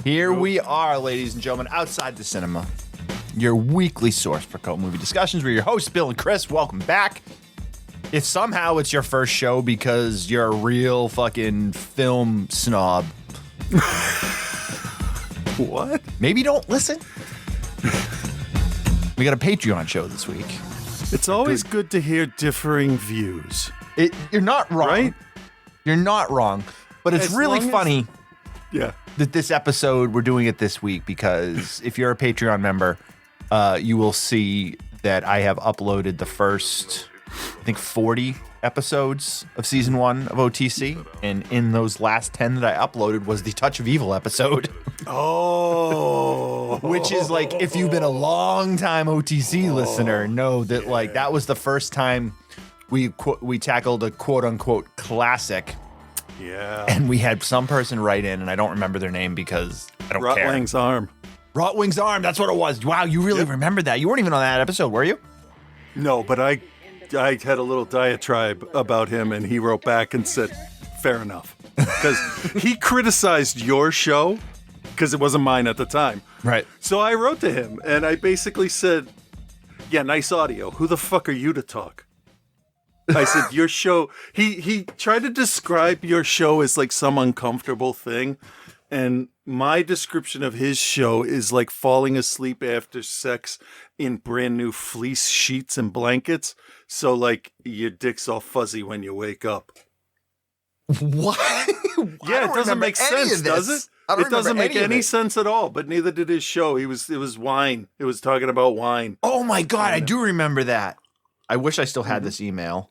Here we are, ladies and gentlemen, outside the cinema. Your weekly source for cult movie discussions. We're your hosts, Bill and Chris. Welcome back. If somehow it's your first show because you're a real fucking film snob, what? Maybe don't listen. We got a Patreon show this week. It's always good to hear differing views. You're not wrong. Right? You're not wrong. But it's really funny that this episode, we're doing it this week because if you're a Patreon member, you will see that I have uploaded the first, I think, 40 episodes of season 1 of OTC. And in those last 10 that I uploaded was the Touch of Evil episode. Oh. Which is like, if you've been a long time OTC listener, know that like that was the first time we tackled a quote unquote classic. Yeah. And we had some person write in, and I don't remember their name because I don't care. Rotwang's Arm. Rotwang's Arm, that's what it was. Wow, you really remember that. You weren't even on that episode, were you? No, but I had a little diatribe about him, and he wrote back and said, fair enough. Because he criticized your show, because it wasn't mine at the time. Right. So I wrote to him, and I basically said, yeah, nice audio. Who the fuck are you to talk? I said, your show, he tried to describe your show as like some uncomfortable thing. And my description of his show is like falling asleep after sex in brand new fleece sheets and blankets. So like your dick's all fuzzy when you wake up. What? Yeah, it doesn't make sense, does it? It doesn't make any sense at all, but neither did his show. It was wine. It was talking about wine. Oh my God, I do remember that. I wish I still had this email.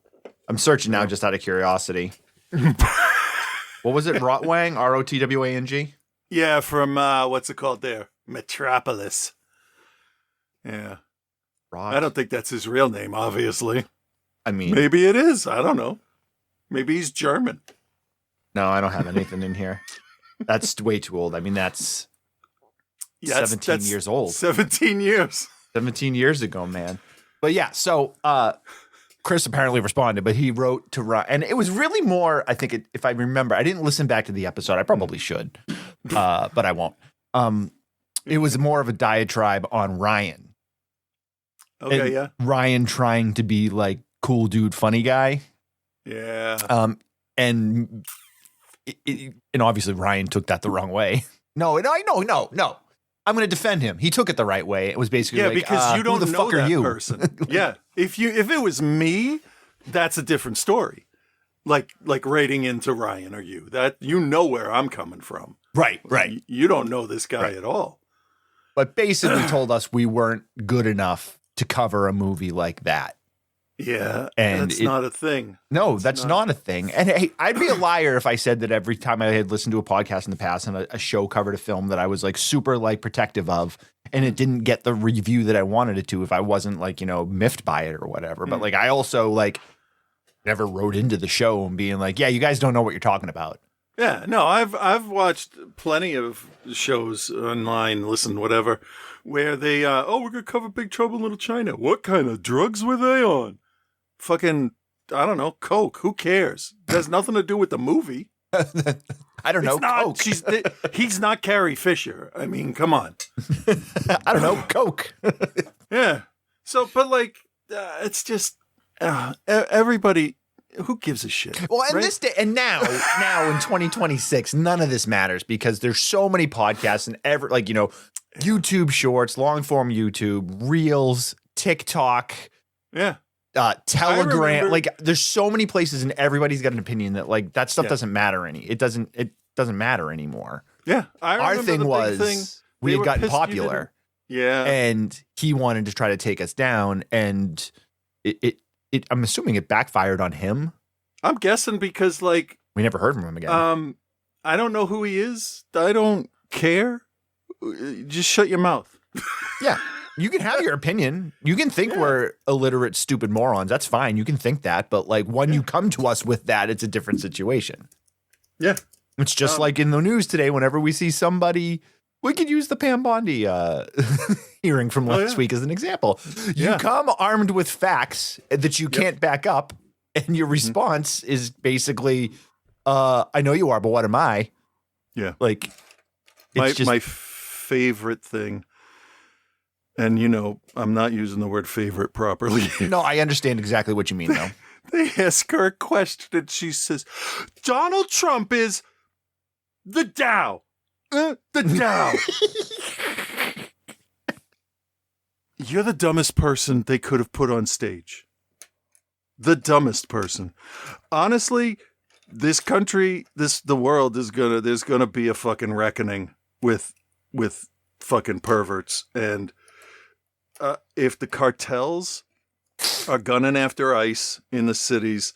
I'm searching now just out of curiosity. What was it? Rotwang? Rotwang? Yeah, from, what's it called there? Metropolis. Yeah. I don't think that's his real name, obviously. I mean, maybe it is. I don't know. Maybe he's German. No, I don't have anything in here. That's way too old. I mean, that's 17 years old. 17 years. 17 years ago, man. But yeah, so Chris apparently responded, but he wrote to Ryan. And it was really more, I think, if I remember, I didn't listen back to the episode. I probably should, but I won't. It was more of a diatribe on Ryan. Okay, and yeah. Ryan trying to be like cool dude, funny guy. Yeah. And obviously Ryan took that the wrong way. No. I'm going to defend him. He took it the right way. It was basically like, because you don't who the know fuck that are you? person. Yeah. If it was me, that's a different story. Like rating into Ryan or you. That you know where I'm coming from. Right. You don't know this guy at all. But basically told us we weren't good enough to cover a movie like that. Yeah, and that's not a thing. No, that's not a thing. And hey, I'd be a liar if I said that every time I had listened to a podcast in the past and a show covered a film that I was like super like protective of, and it didn't get the review that I wanted it to if I wasn't like, miffed by it or whatever. But like I also like never wrote into the show and being like, yeah, you guys don't know what you're talking about. Yeah, no, I've watched plenty of shows online, listen, whatever, where they we're gonna cover Big Trouble in Little China. What kind of drugs were they on? Fucking, I don't know, coke. Who cares? It has nothing to do with the movie. I don't know. Not, coke. He's not Carrie Fisher. I mean, come on. I don't know. Coke. Yeah. So, but like, it's just everybody. Who gives a shit? Well, and this day, and now in 2026, none of this matters because there's so many podcasts and YouTube Shorts, long form YouTube, Reels, TikTok. Yeah. Telegram, like there's so many places and everybody's got an opinion that like that stuff doesn't matter it doesn't matter anymore. Yeah. Our thing was we had gotten popular. Yeah. And he wanted to try to take us down and I'm assuming it backfired on him. I'm guessing because like we never heard from him again. I don't know who he is. I don't care. Just shut your mouth. Yeah. You can have your opinion. You can think we're illiterate, stupid morons. That's fine. You can think that. But like when you come to us with that, it's a different situation. Yeah. It's just like in the news today, whenever we see somebody, we could use the Pam Bondi hearing from last week as an example. You come armed with facts that you can't back up. And your response is basically, I know you are, but what am I? Yeah. Like, My favorite thing, and I'm not using the word favorite properly. No, I understand exactly what you mean, though. They ask her a question, and she says, Donald Trump is the Dow. The Dow. You're the dumbest person they could have put on stage. The dumbest person. Honestly, this country, the world there's gonna be a fucking reckoning with fucking perverts. And if the cartels are gunning after ICE in the cities,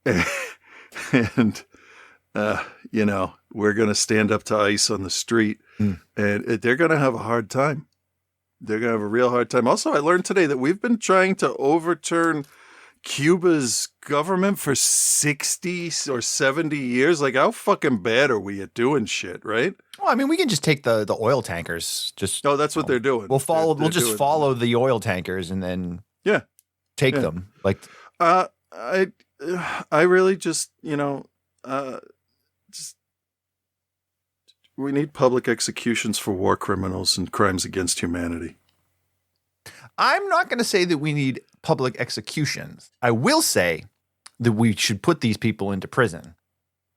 and we're gonna stand up to ICE on the street, and they're gonna have a hard time. They're gonna have a real hard time. Also, I learned today that we've been trying to overturn Cuba's government for 60 or 70 years. Like, how fucking bad are we at doing shit, right? Well, I mean, we can just take the oil tankers. No, that's what they're doing. We'll follow. We'll just follow the oil tankers and then take them. Like, I really just we need public executions for war criminals and crimes against humanity. I'm not going to say that we need public executions. I will say that we should put these people into prison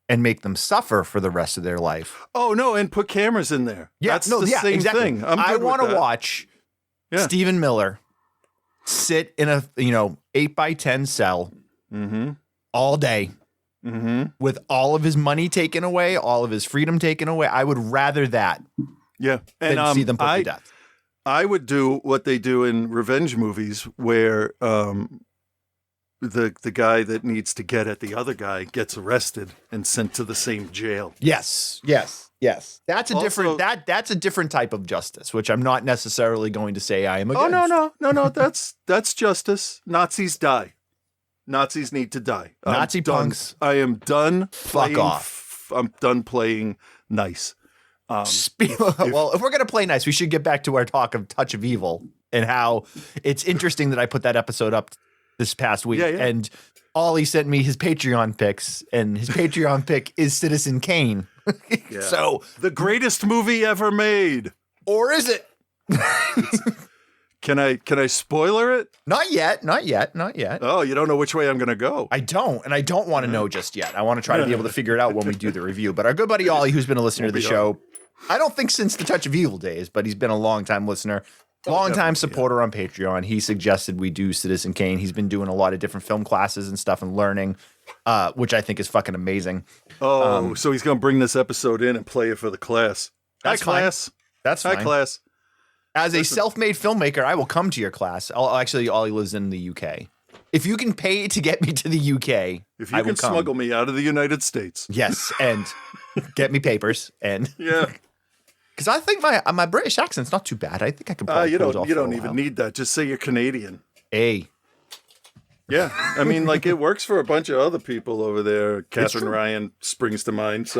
and make them suffer for the rest of their life. Oh, no, and put cameras in there. That's the same exactly. thing. I want to watch Stephen Miller sit in a 8x10 cell all day with all of his money taken away, all of his freedom taken away. I would rather that than see them put to death. I would do what they do in revenge movies where the guy that needs to get at the other guy gets arrested and sent to the same jail. Yes. That's a different that's a different type of justice, which I'm not necessarily going to say I am against. Oh no, that's justice. Nazis die. Nazis need to die. Nazi punks. I am done. Fuck off. I'm done playing nice. Well, if we're going to play nice, we should get back to our talk of Touch of Evil and how it's interesting that I put that episode up this past week. And Ollie sent me his Patreon picks, and his Patreon pick is Citizen Kane. So the greatest movie ever made. Or is it? Can I spoiler it? Not yet. Oh, you don't know which way I'm going to go. I don't, and I don't want to know just yet. I want to try to be able to figure it out when we do the review. But our good buddy Ollie, who's been a listener to the show, I don't think since the Touch of Evil days, but he's been a long-time listener, long-time supporter on Patreon. He suggested we do Citizen Kane. He's been doing a lot of different film classes and stuff and learning, which I think is fucking amazing. Oh, so he's going to bring this episode in and play it for the class. That's Hi, class. That's fine. Hi, class. As a self-made filmmaker, I will come to your class. Actually, Ollie lives in the UK. If you can pay to get me to the UK, if you can smuggle me out of the United States. Yes, and get me papers. And because I think my British accent's not too bad. I think I can probably pull it off. You don't even need that. Just say you're Canadian. Hey. Yeah. I mean, like, it works for a bunch of other people over there. Catherine Ryan springs to mind.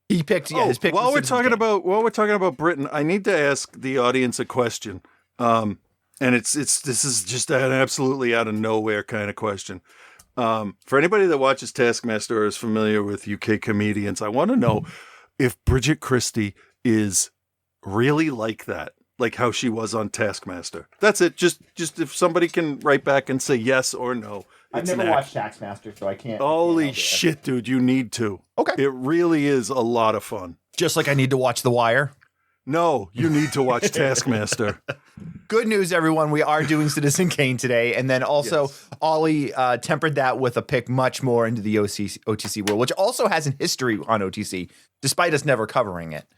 He picked his pick. While we're talking about Britain, I need to ask the audience a question. And this is just an absolutely out of nowhere kind of question. For anybody that watches Taskmaster or is familiar with UK comedians, I want to know if Bridget Christie is really like that, like how she was on Taskmaster. That's it. Just if somebody can write back and say yes or no. I've never watched Taskmaster, so I can't. Holy shit, dude. You need to. Okay. It really is a lot of fun. Just like I need to watch The Wire? No, you need to watch Taskmaster. Good news, everyone. We are doing Citizen Kane today. And then also, Ollie tempered that with a pick much more into the OTC world, which also has a history on OTC, despite us never covering it.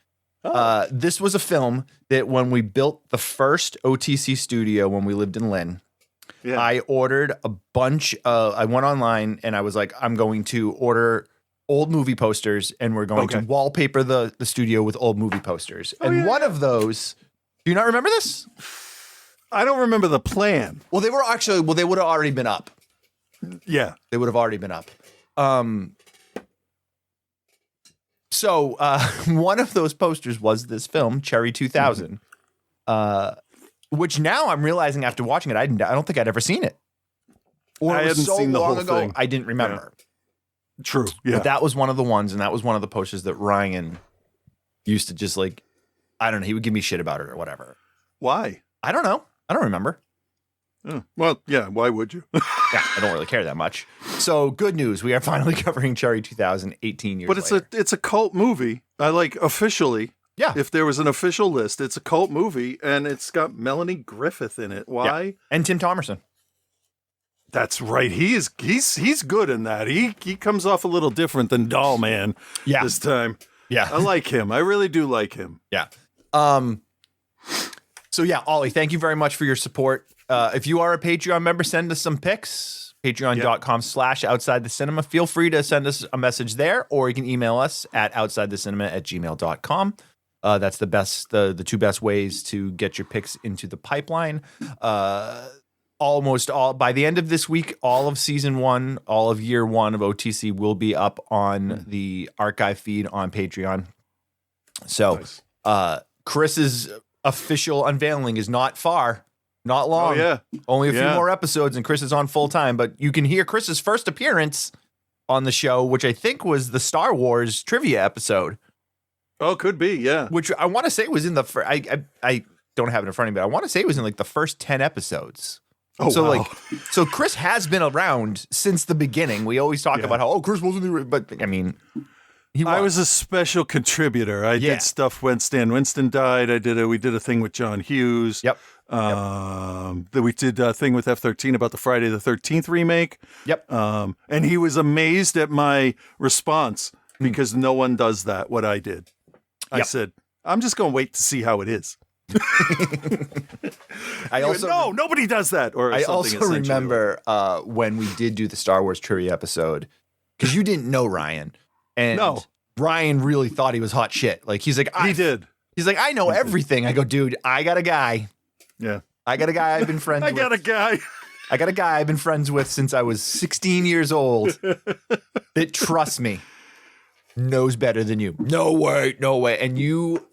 This was a film that when we built the first OTC studio when we lived in Lynn, I ordered a bunch of, I went online and I was like, I'm going to order old movie posters and we're going to wallpaper the studio with old movie posters. And one of those, do you not remember this? I don't remember the plan. Well, they would have already been up. Yeah. They would have already been up. So one of those posters was this film, Cherry 2000. Which now I'm realizing after watching it, I don't think I'd ever seen it. Or I hadn't seen the whole thing. I didn't remember. True. Yeah. But that was one of the ones, and that was one of the posters that Ryan used to just like, I don't know, he would give me shit about it or whatever. Why? I don't know. I don't remember. Oh, well, yeah, why would you? Yeah, I don't really care that much. So good news. We are finally covering Cherry 2018 years But it's later. it's a cult movie. I like officially. Yeah. If there was an official list, it's a cult movie and it's got Melanie Griffith in it. Why? Yeah. And Tim Thomerson. That's right. He's good in that. He comes off a little different than Doll Man this time. Yeah. I like him. I really do like him. Yeah. So yeah, Ollie, thank you very much for your support. If you are a Patreon member, send us some pics. Patreon.com/outside the cinema. Feel free to send us a message there, or you can email us at outsidethecinema@gmail.com. That's the two best ways to get your picks into the pipeline. Almost all by the end of this week, all of season 1, all of year 1 of OTC will be up on the archive feed on Patreon. So, Nice. Chris's official unveiling is not far, not long. Oh, yeah. Only a few more episodes, and Chris is on full time. But you can hear Chris's first appearance on the show, which I think was the Star Wars trivia episode. Oh, could be, yeah. Which I want to say was in the I don't have it in front of me, but I want to say it was in like the first 10 episodes. Oh, so wow. so Chris has been around since the beginning. We always talk about how Chris wasn't the, but I mean, I was a special contributor. I did stuff when Stan Winston died. We did a thing with John Hughes. Yep. We did a thing with F-13 about the Friday the 13th remake. Yep. And he was amazed at my response because no one does that, what I did. I said, I'm just going to wait to see how it is. Nobody does that. Or I also remember when we did do the Star Wars trivia episode, because you didn't know Ryan, and Ryan really thought he was hot shit. Like he did. He's like, I know everything. I go, dude, I got a guy. Yeah, I got a guy I've been friends. I got a guy I've been friends with since I was 16 years old. That trust me, knows better than you. No way. And you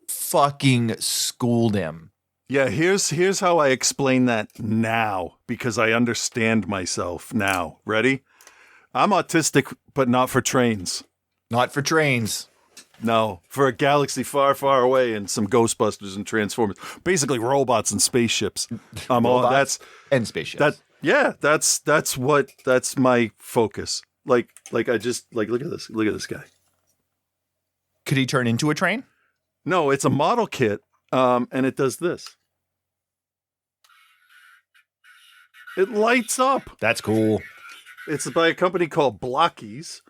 fucking schooled him. Yeah, here's how I explain that now, because I understand myself now. Ready? I'm autistic, but not for trains. Not for trains. No, for a galaxy far, far away and some Ghostbusters and Transformers. Basically robots and spaceships. And spaceships. That's my focus. Like I just look at this guy. Could he turn into a train? No, it's a model kit, and it does this. It lights up. That's cool. It's by a company called Blockies,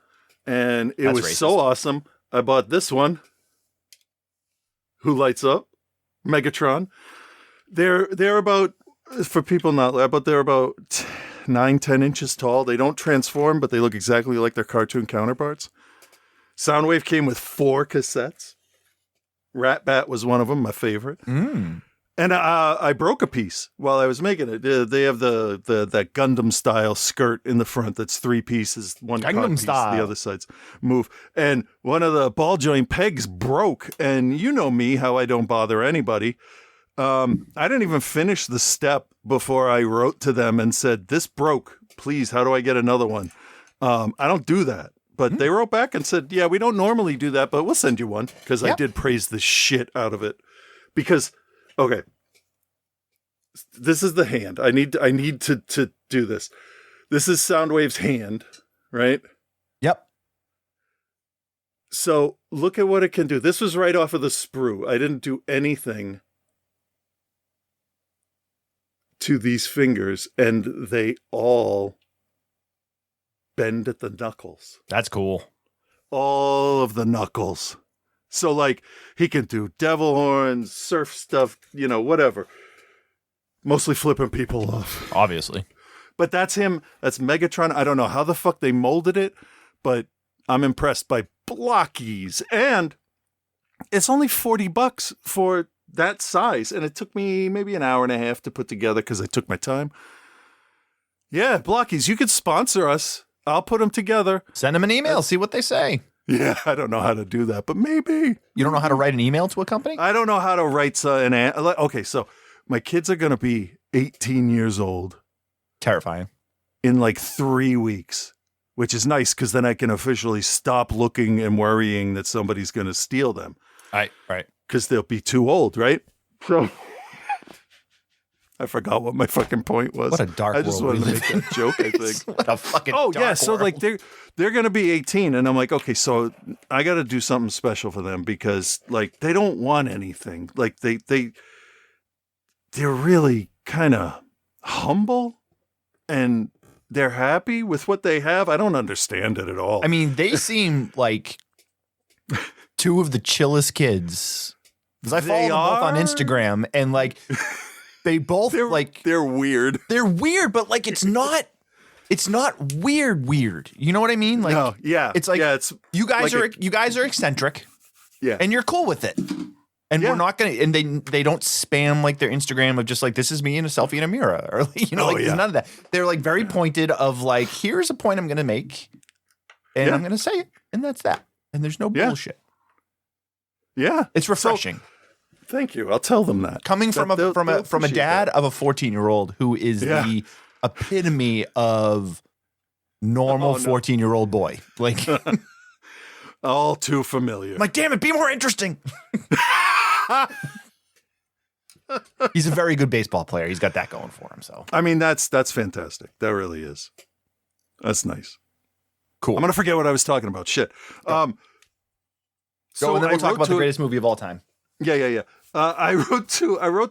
and it was so awesome. I bought this one, who lights up, Megatron. They're about, for people not, but they're about 9-10 inches tall. They don't transform, but they look exactly like their cartoon counterparts. Soundwave came with 4 cassettes. Rat Bat was one of them, my favorite. And I broke a piece while I was making it. They have that Gundam style skirt in the front that's 3 pieces, one Gundam piece, style. The other sides move. And one of the ball joint pegs broke. And you know me, how I don't bother anybody. I didn't even finish the step before I wrote to them and said, "This broke. Please, how do I get another one?" I don't do that. But they wrote back and said, "Yeah, we don't normally do that, but we'll send you one." Because I did praise the shit out of it. Because, okay, this is the hand. I need to do this. This is Soundwave's hand, right? Yep. So look at what it can do. This was right off of the sprue. I didn't do anything to these fingers, and they all bend at the knuckles. That's cool. All of the knuckles. So, like, he can do devil horns, surf stuff, whatever. Mostly flipping people off. Obviously. But that's him. That's Megatron. I don't know how the fuck they molded it, but I'm impressed by Blockies. And it's only $40 for that size. And it took me maybe an hour and a half to put together because I took my time. Yeah, Blockies, you could sponsor us. I'll put them together. Send them an email. See what they say. Yeah, I don't know how to do that, but maybe. You don't know how to write an email to a company? I don't know how to write okay, so my kids are going to be 18 years old. Terrifying. In like 3 weeks, which is nice because then I can officially stop looking and worrying that somebody's going to steal them. Right. Because they'll be too old, right? So I forgot what my fucking point was. What a dark world. I just wanted to make that joke, I think. What a fucking Oh, dark yeah. So, world. like, they're going to be 18. And I'm like, okay, so I got to do something special for them because, like, they don't want anything. Like, they're really kind of humble and they're happy with what they have. I don't understand it at all. I mean, they seem like two of the chillest kids. Because I follow them both on Instagram and, like, they both they're weird. They're weird, but like it's not weird. You know what I mean? Like no, yeah. It's like it's you guys are eccentric. Yeah. And you're cool with it. And we're not gonna and they don't spam like their Instagram of just like this is me in a selfie in a mirror or there's none of that. They're like very pointed of like here's a point I'm gonna make and I'm gonna say it and that's that. And there's no bullshit. Yeah. It's refreshing. Thank you. I'll tell them that. Coming from a dad of a 14-year-old who is the epitome of normal 14-year-old boy. Like all too familiar. Like, damn it, be more interesting. He's a very good baseball player. He's got that going for him. So I mean, that's fantastic. That really is. That's nice. Cool. I'm gonna forget what I was talking about. Shit. So and then we'll talk about the greatest movie of all time. Yeah. I wrote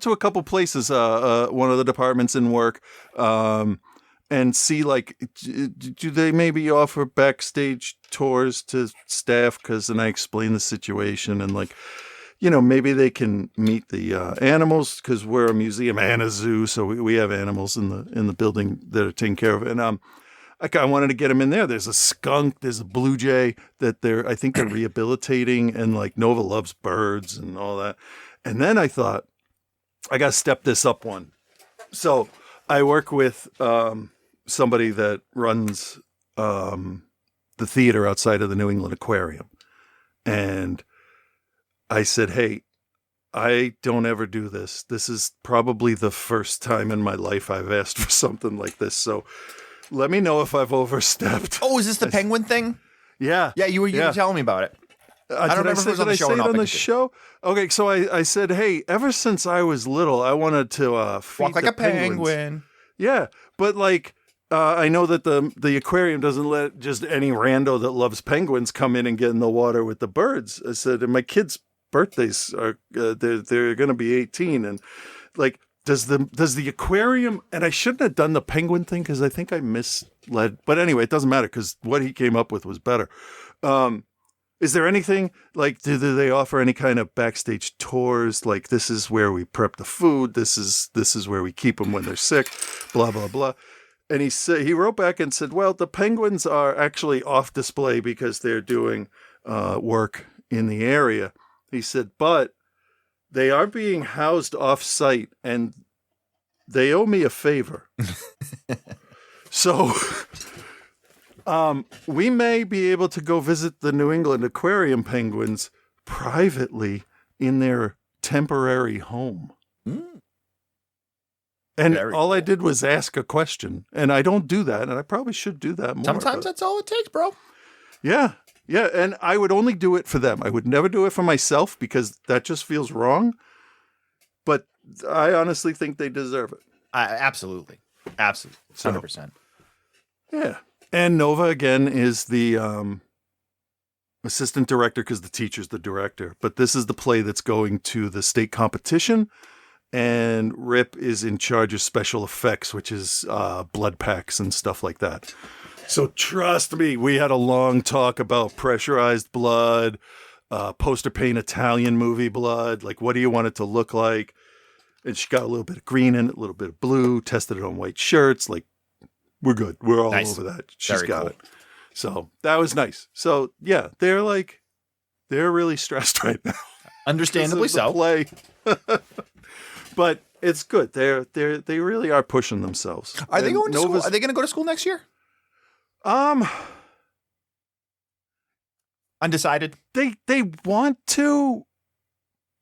to a couple places, one of the departments in work, and see like, do they maybe offer backstage tours to staff? Then I explain the situation and like, maybe they can meet the animals because we're a museum and a zoo, so we have animals in the building that are taken care of. And I wanted to get them in there. There's a skunk, there's a blue jay that I think they're rehabilitating, and like Nova loves birds and all that. And then I thought, I got to step this up one. So I work with somebody that runs the theater outside of the New England Aquarium. And I said, hey, I don't ever do this. This is probably the first time in my life I've asked for something like this. So let me know if I've overstepped. Oh, is this the penguin thing? Yeah. Yeah, you were telling me about it. I don't remember if it was on the show or not. On the show? Okay, so I said, hey, ever since I was little, I wanted to feed walk like the a penguin. Yeah, but like I know that the aquarium doesn't let just any rando that loves penguins come in and get in the water with the birds. I said, and my kids' birthdays are they're going to be 18, and like does the aquarium? And I shouldn't have done the penguin thing because I think I misled. But anyway, it doesn't matter because what he came up with was better. Is there anything like, do they offer any kind of backstage tours? Like, this is where we prep the food. This is where we keep them when they're sick, blah, blah, blah. And he wrote back and said, well, the penguins are actually off display because they're doing work in the area. He said, but they are being housed off site and they owe me a favor. So we may be able to go visit the New England Aquarium penguins privately in their temporary home. Mm. And all I did was ask a question, and I don't do that, and I probably should do that more. Sometimes that's all it takes, bro. Yeah, and I would only do it for them. I would never do it for myself because that just feels wrong, but I honestly think they deserve it. Absolutely. 100%. So, yeah. And Nova, again, is the assistant director because the teacher's the director. But this is the play that's going to the state competition. And Rip is in charge of special effects, which is blood packs and stuff like that. So trust me, we had a long talk about pressurized blood, poster paint Italian movie blood. Like, what do you want it to look like? And she got a little bit of green in it, a little bit of blue, tested it on white shirts. Like, we're good. We're all over that. She's got it. So that was nice. So yeah, they're really stressed right now. Understandably so. Play. But it's good. They really are pushing themselves. Are they going to school? Are they going to go to school next year? Undecided. They want to,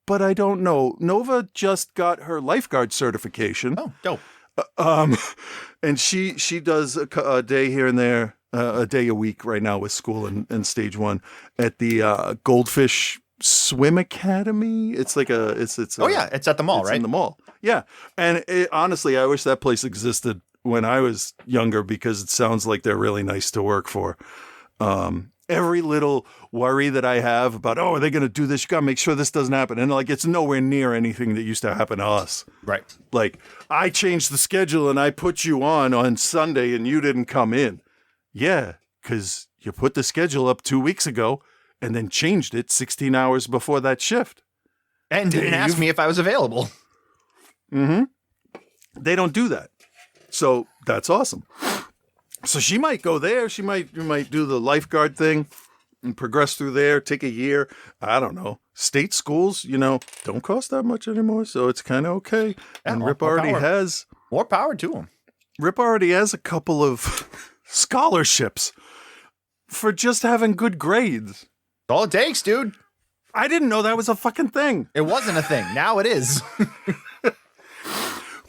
but I don't know. Nova just got her lifeguard certification. Oh, dope. And she does a day here and there, a day a week right now with school and stage one at the Goldfish swim academy. It's like it's Oh yeah, it's at the mall, it's right? in the mall. Yeah. And honestly, I wish that place existed when I was younger because it sounds like they're really nice to work for. Every little worry that I have about, are they going to do this? You got to make sure this doesn't happen. And like, it's nowhere near anything that used to happen to us. Right. Like, I changed the schedule and I put you on Sunday and you didn't come in. Yeah, because you put the schedule up 2 weeks ago and then changed it 16 hours before that shift. And didn't ask me if I was available. Mm-hmm. They don't do that. So that's awesome. So she might go there. You might do the lifeguard thing and progress through there, take a year. I don't know. State schools, don't cost that much anymore. So it's kind of okay. Yeah, and Rip already has more power to him. Rip already has a couple of scholarships for just having good grades. That's all it takes, dude. I didn't know that was a fucking thing. It wasn't a thing. Now it is.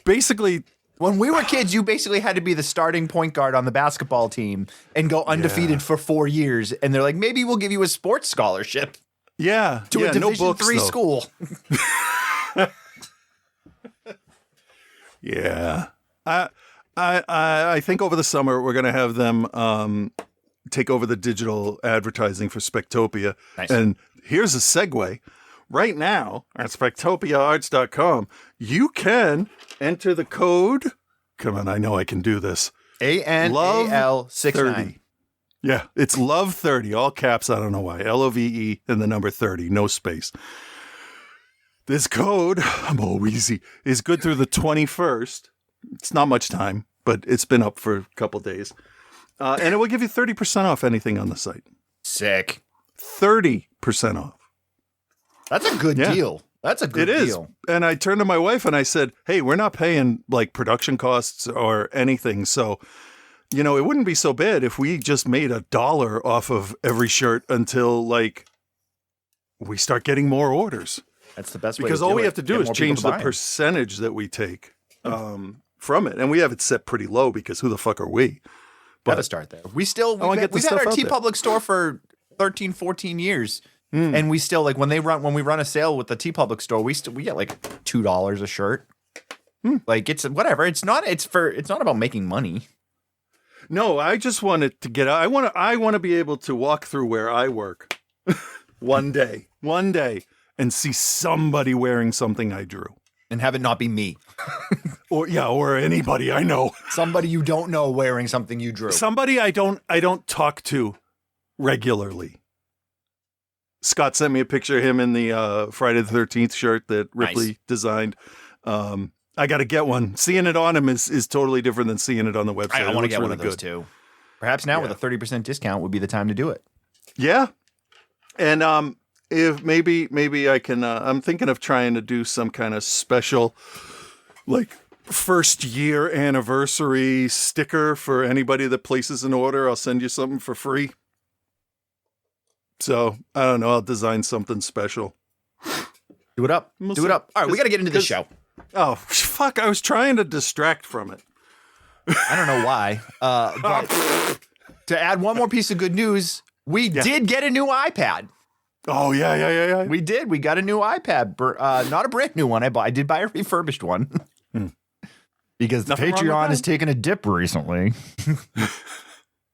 Basically, when we were kids, you basically had to be the starting point guard on the basketball team and go undefeated for 4 years. And they're like, maybe we'll give you a sports scholarship. Yeah. To a Division III school. Yeah. I think over the summer, we're going to have them take over the digital advertising for Spectopia. Nice. And here's a segue. Right now, at spectopiaarts.com, you can enter the code. Come on, I know I can do this. ANAL69. Yeah, it's LOVE30, all caps. I don't know why. LOVE and the number 30, no space. This code, I'm all wheezy, is good through the 21st. It's not much time, but it's been up for a couple days. And it will give you 30% off anything on the site. Sick. 30% off. That's a good deal. That's a good deal. It is. And I turned to my wife and I said, hey, we're not paying like production costs or anything. So, it wouldn't be so bad if we just made $1 off of every shirt until like we start getting more orders. That's the best way because to do it. all we have to do is change the percentage that we take from it. And we have it set pretty low because who the fuck are we? But gotta start there. We've had our TeePublic store for 13, 14 years. And we still when we run a sale with the TeePublic store, we get like $2 a shirt. Like it's whatever. It's not about making money. No, I just want it to get out. I want to be able to walk through where I work one day and see somebody wearing something I drew. And have it not be me. or anybody I know. Somebody you don't know wearing something you drew. Somebody I don't talk to regularly. Scott sent me a picture of him in the Friday the 13th shirt that Ripley designed. I got to get one. Seeing it on him is totally different than seeing it on the website. I want to get one of those too. Perhaps now with a 30% discount would be the time to do it. Yeah. And if maybe I can, I'm thinking of trying to do some kind of special, like first year anniversary sticker for anybody that places an order. I'll send you something for free. So I don't know. I'll design something special. Do it up. Do it up. All right, we got to get into the show. Oh, fuck. I was trying to distract from it. I don't know why. But to add one more piece of good news, we did get a new iPad. Oh, yeah. We did. We got a new iPad. Not a brand new one. I did buy a refurbished one. Because the Patreon has taken a dip recently.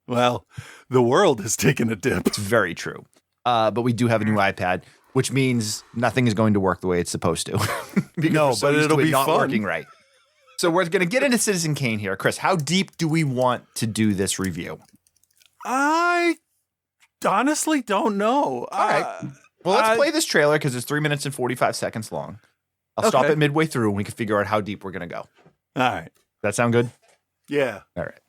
Well, the world has taken a dip. It's very true. But we do have a new iPad, which means nothing is going to work the way it's supposed to. But it'll be not fun. Working right. So we're going to get into Citizen Kane here. Chris, how deep do we want to do this review? I honestly don't know. All right. Well, let's play this trailer because it's 3 minutes and 45 seconds long. I'll stop it midway through and we can figure out how deep we're going to go. All right. That sound good? Yeah. All right.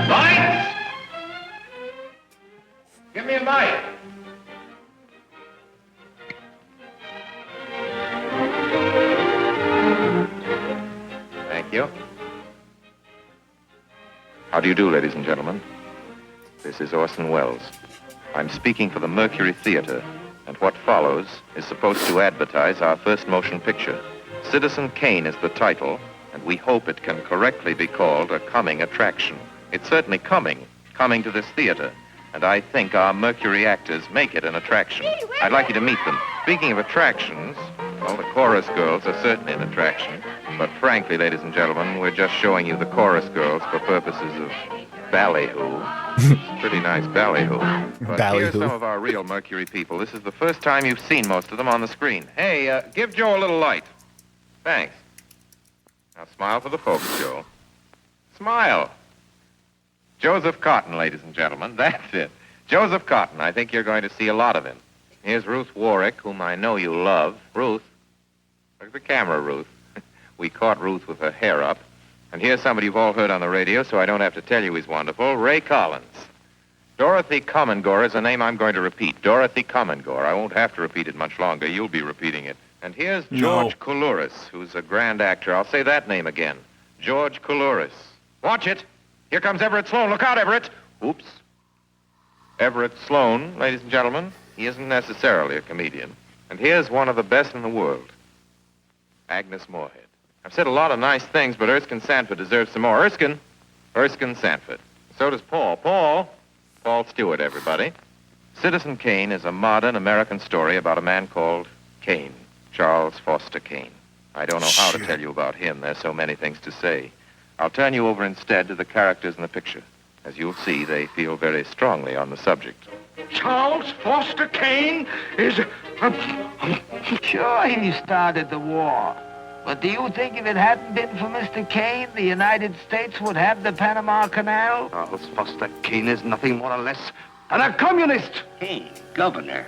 Lights! Give me a mic. Thank you. How do you do, ladies and gentlemen? This is Orson Welles. I'm speaking for the Mercury Theater, and what follows is supposed to advertise our first motion picture. Citizen Kane is the title, and we hope it can correctly be called a coming attraction. It's certainly coming, coming to this theater. And I think our Mercury actors make it an attraction. I'd like you to meet them. Speaking of attractions, well, the chorus girls are certainly an attraction. But frankly, ladies and gentlemen, we're just showing you the chorus girls for purposes of ballyhoo. Pretty nice ballyhoo. But here's some of our real Mercury people. This is the first time you've seen most of them on the screen. Hey, give Joe a little light. Thanks. Now smile for the folks, Joe. Smile. Joseph Cotton, ladies and gentlemen. That's it. Joseph Cotton. I think you're going to see a lot of him. Here's Ruth Warwick, whom I know you love. Ruth. Look at the camera, Ruth. We caught Ruth with her hair up. And here's somebody you've all heard on the radio, so I don't have to tell you he's wonderful. Ray Collins. Dorothy Commongore is a name I'm going to repeat. Dorothy Commongore. I won't have to repeat it much longer. You'll be repeating it. And here's George Coulouris, who's a grand actor. I'll say that name again. George Coulouris. Watch it. Here comes Everett Sloane. Look out, Everett. Oops. Everett Sloane, ladies and gentlemen. He isn't necessarily a comedian. And here's one of the best in the world. Agnes Moorehead. I've said a lot of nice things, but Erskine Sanford deserves some more. Erskine Sanford. So does Paul. Paul Stewart, everybody. Citizen Kane is a modern American story about a man called Kane, Charles Foster Kane. I don't know how to tell you about him. There's so many things to say. I'll turn you over instead to the characters in the picture. As you'll see, they feel very strongly on the subject. Charles Foster Kane is... Sure, he started the war. But do you think if it hadn't been for Mr. Kane, the United States would have the Panama Canal? Charles Foster Kane is nothing more or less than a communist. Kane, governor.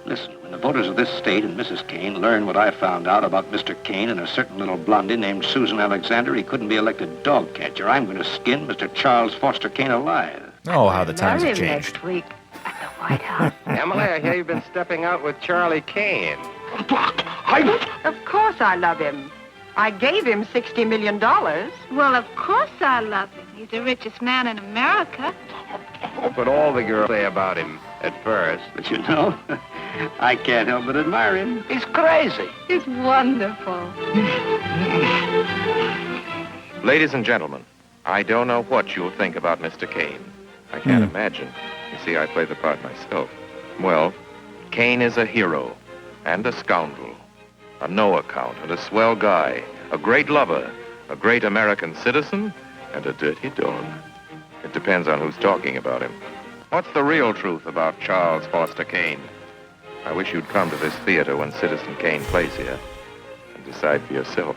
Listen, when the voters of this state and Mrs. Kane learn what I found out about Mr. Kane and a certain little blondie named Susan Alexander, he couldn't be elected dog catcher. I'm going to skin Mr. Charles Foster Kane alive. Oh, how the times have changed. Next week at the White House. Emily, I hear you've been stepping out with Charlie Kane. Of course I love him. I gave him $60 million. Well, of course I love him. He's the richest man in America. That's what all the girls say about him at first. But you know, I can't help but admire him. He's crazy. He's wonderful. Ladies and gentlemen, I don't know what you'll think about Mr. Kane. I can't imagine. You see, I play the part myself. Well, Kane is a hero and a scoundrel, a no account and a swell guy, a great lover, a great American citizen, and a dirty dog. It depends on who's talking about him. What's the real truth about Charles Foster Kane? I wish you'd come to this theater when Citizen Kane plays here and decide for yourself.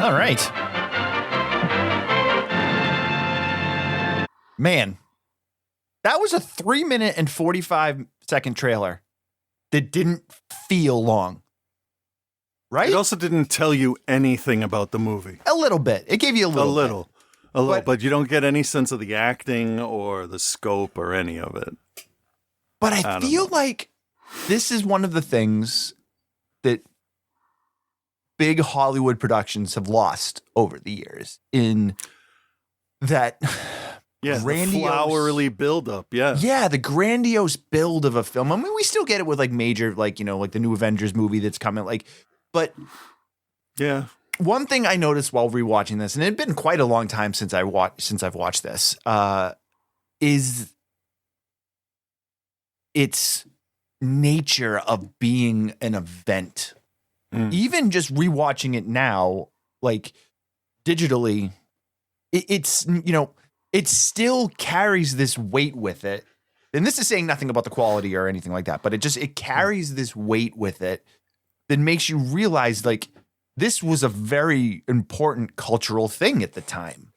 All right. Man, that was a 3-minute and 45-second trailer that didn't feel long. Right? It also didn't tell you anything about the movie. A little bit. It gave you a little bit. But you don't get any sense of the acting or the scope or any of it. But I feel like this is one of the things that big Hollywood productions have lost over the years in that grandiose, the flowery build-up, Yeah, the grandiose build of a film. I mean, we still get it with like major, like, you know, like the new Avengers movie that's coming, like, but yeah. One thing I noticed while rewatching this, and it had been quite a long time since I've watched this, is its nature of being an event. Even just rewatching it now, like digitally, it's, you know, it still carries this weight with it. And this is saying nothing about the quality or anything like that, but it carries this weight with it that makes you realize, like, this was a very important cultural thing at the time.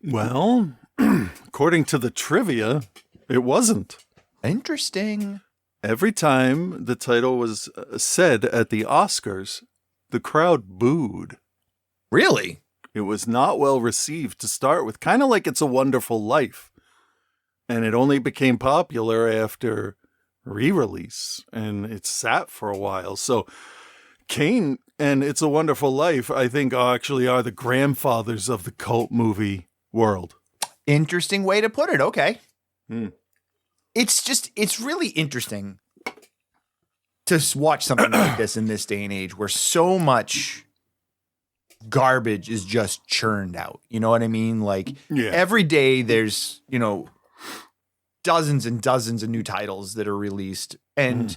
Well, according to the trivia, it wasn't. Interesting. Every time the title was said at the Oscars, the crowd booed. Really? It was not well received to start with, kind of like It's a Wonderful Life. And it only became popular after re-release, and it sat for a while. So Kane and It's a Wonderful Life, I think, actually are the grandfathers of the cult movie world. Interesting way to put it. Okay. It's really interesting to watch something like this in this day and age where so much garbage is just churned out. You know what I mean? Like every day there's, dozens and dozens of new titles that are released. And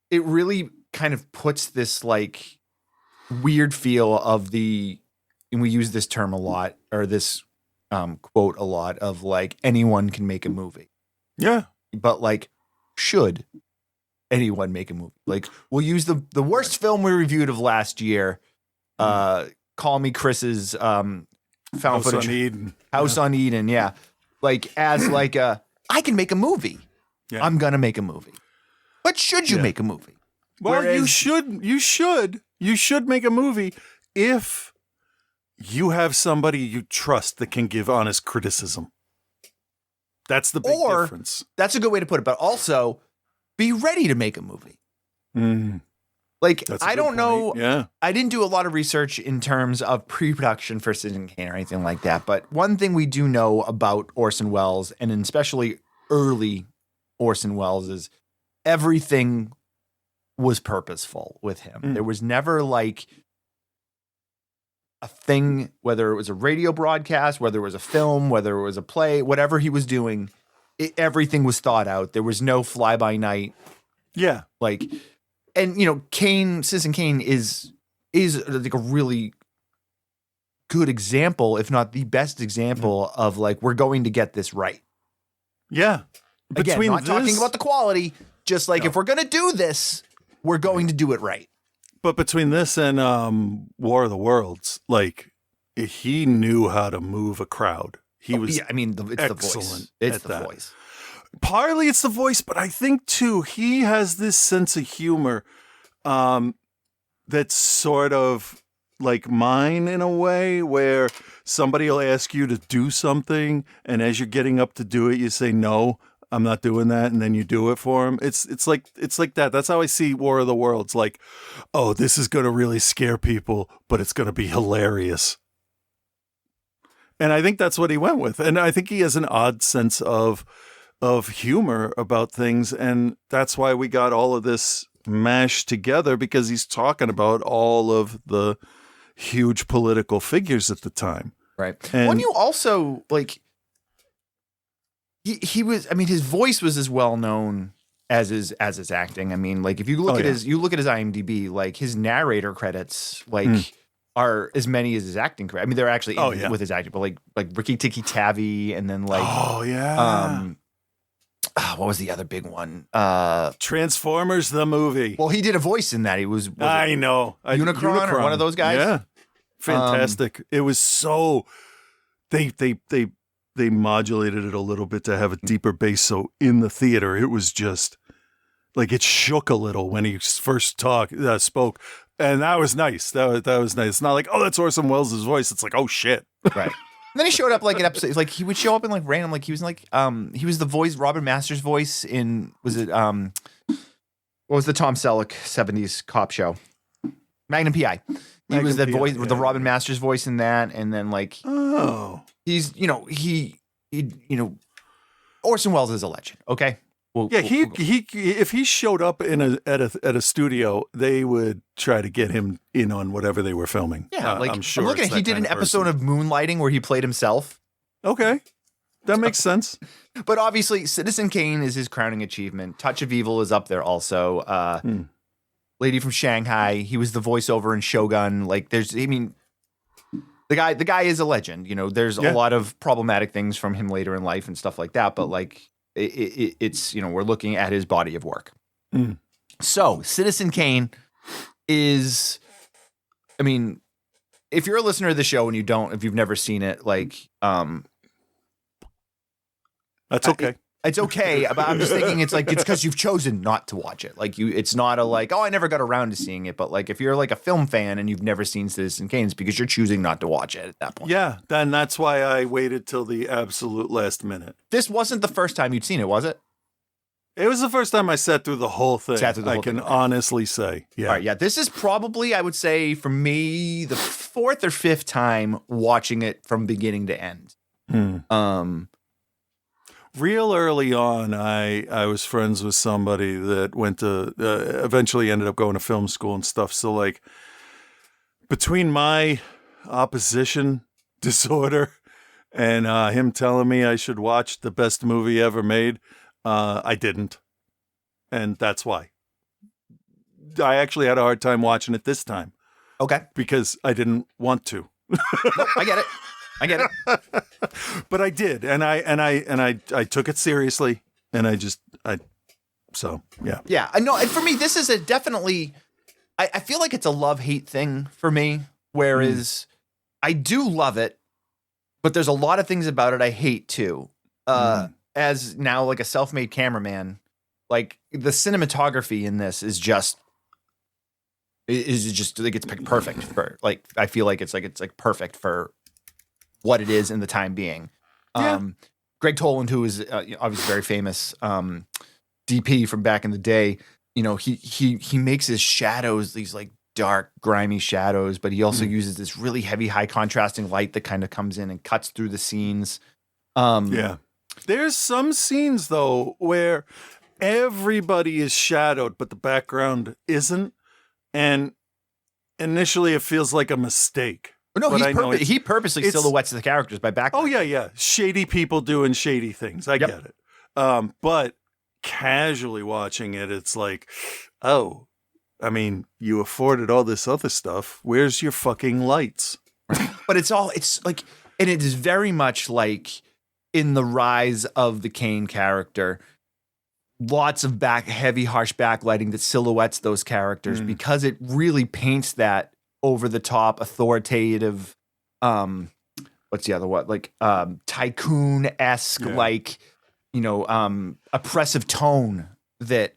it really kind of puts this like weird feel of and we use this term a lot, or this quote a lot, of like anyone can make a movie. Yeah. But like, should anyone make a movie? Like, we'll use the worst film we reviewed of last year. Call Me Chris's found footage. On Eden. House on Eden, yeah. Like, as like I can make a movie. Yeah. I'm gonna make a movie. But should you make a movie? Well, you should make a movie if you have somebody you trust that can give honest criticism. That's the big difference. That's a good way to put it. But also, be ready to make a movie. Like, I don't know. Yeah. I didn't do a lot of research in terms of pre-production for Citizen Kane or anything like that. But one thing we do know about Orson Welles, and especially early Orson Welles, is everything was purposeful with him. There was never like a thing, whether it was a radio broadcast, whether it was a film, whether it was a play, whatever he was doing, everything was thought out. There was no fly by night. Yeah. Like, and Citizen Kane is like a really good example, if not the best example of like, we're going to get this right. Yeah. Again, not talking about the quality, just like if we're going to do this, we're going to do it right. But between this and War of the Worlds, like, he knew how to move a crowd. He was it's the voice. It's the voice. Partly it's the voice, but I think too he has this sense of humor that's sort of like mine in a way, where somebody will ask you to do something, and as you're getting up to do it, you say, "No, I'm not doing that," and then you do it for him. It's like that. That's how I see War of the Worlds. Like, oh, this is going to really scare people, but it's going to be hilarious. And I think that's what he went with. And I think he has an odd sense of humor about things, and that's why we got all of this mashed together, because he's talking about all of the huge political figures at the time. Right. And when you also like, he was, his voice was as well known as his acting. I mean, like, if you look at his IMDb, like his narrator credits, like are as many as his acting credits. I mean, they're actually with his acting, but like Ricky Tikki Tavi, and then like, what was the other big one? Transformers the movie. Well, he did a voice in that. He was I know. Unicron or one of those guys. Yeah. Fantastic. It was so they modulated it a little bit to have a deeper bass. So in the theater, it was just like, it shook a little when he first spoke. And that was nice. That was nice. It's not like, oh, that's Orson Welles' voice. It's like, oh shit. Right. And then he showed up like in episodes, like he would show up in like random, like he was in like, he was the voice, Robin Masters' voice in, was it, what was the Tom Selleck 70s cop show? Magnum P.I. He was the voice, the Robin Masters voice in that. And then like, he's, Orson Welles is a legend. Okay. If he showed up at a studio, they would try to get him in on whatever they were filming. Yeah, like I'm sure. He did an episode of Moonlighting where he played himself. Okay, that makes sense. But obviously, Citizen Kane is his crowning achievement. Touch of Evil is up there also. Lady from Shanghai. He was the voiceover in Shogun. Like, the guy is a legend. There's a lot of problematic things from him later in life and stuff like that. But like, it's we're looking at his body of work. So Citizen Kane is, if you're a listener of the show and if you've never seen it, like, that's okay. It's okay, but I'm just thinking it's because you've chosen not to watch it. Like, it's not a like, oh, I never got around to seeing it. But like, if you're like a film fan and you've never seen Citizen Kane, it's because you're choosing not to watch it at that point. Yeah, then that's why I waited till the absolute last minute. This wasn't the first time you'd seen it, was it? It was the first time I sat through the whole thing. I can honestly say. Yeah. All right, yeah. This is probably, I would say, for me, the fourth or fifth time watching it from beginning to end. real early on, I was friends with somebody that went to eventually ended up going to film school and stuff. So like between my opposition disorder and him telling me I should watch the best movie ever made, I didn't. And that's why. I actually had a hard time watching it this time. Okay. Because I didn't want to. Nope, I get it. But I did. And I took it seriously. And so, yeah. Yeah. I know. And for me, this is definitely, I feel like it's a love-hate thing for me. Whereas I do love it, but there's a lot of things about it I hate too. As now like a self-made cameraman, like the cinematography in this is just like it's perfect for like, I feel like it's perfect for what it is in the time being. Greg Toland, who is obviously very famous DP from back in the day, you know, he makes his shadows these like dark, grimy shadows, but he also uses this really heavy, high contrasting light that kind of comes in and cuts through the scenes. There's some scenes though where everybody is shadowed, but the background isn't, and initially it feels like a mistake. No, he purposely silhouettes the characters by background. Oh yeah, shady people doing shady things. I get it. But casually watching it, it's like, oh, I mean, you afforded all this other stuff. Where's your fucking lights? But it's like, and it is very much like in the rise of the Kane character, lots of heavy, harsh backlighting that silhouettes those characters because it really paints that over the top, authoritative, what's the other one? Like, tycoon-esque, like, you know, oppressive tone that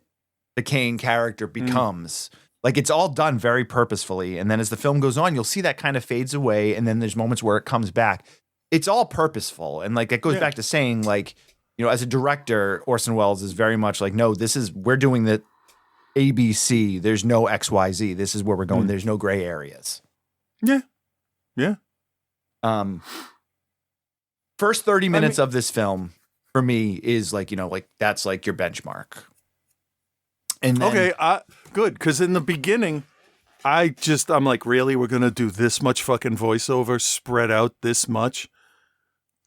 the Kane character becomes. Like, it's all done very purposefully. And then as the film goes on, you'll see that kind of fades away. And then there's moments where it comes back. It's all purposeful. And like, it goes back to saying, like, you know, as a director, Orson Welles is very much like, no, we're doing the ABC. There's no XYZ. This is where we're going. There's no gray areas. Yeah. First 30 minutes of this film for me is like, you know, like that's like your benchmark. And then, good. Because in the beginning, I'm like, really? We're going to do this much fucking voiceover spread out this much?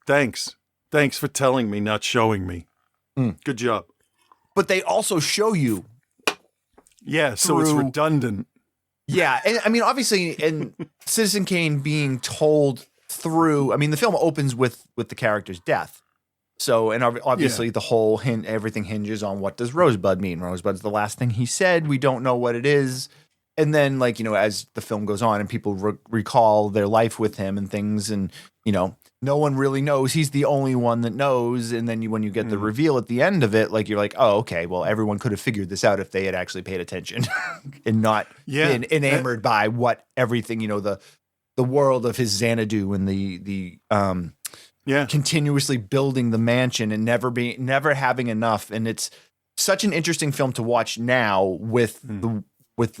Thanks for telling me, not showing me. Good job. But they also show you. Yeah, so it's redundant. Yeah, and I mean, obviously, in Citizen Kane being told through, I mean, the film opens with the character's death. So, and obviously the whole everything hinges on what does Rosebud mean? Rosebud's the last thing he said. We don't know what it is. And then, like, you know, as the film goes on and people recall their life with him and things, and, you know, no one really knows. He's the only one that knows. And then when you get the reveal at the end of it, like, you're like, oh, okay, well, everyone could have figured this out if they had actually paid attention and not been enamored by what everything, you know, the world of his Xanadu and the continuously building the mansion and never having enough. And it's such an interesting film to watch now with the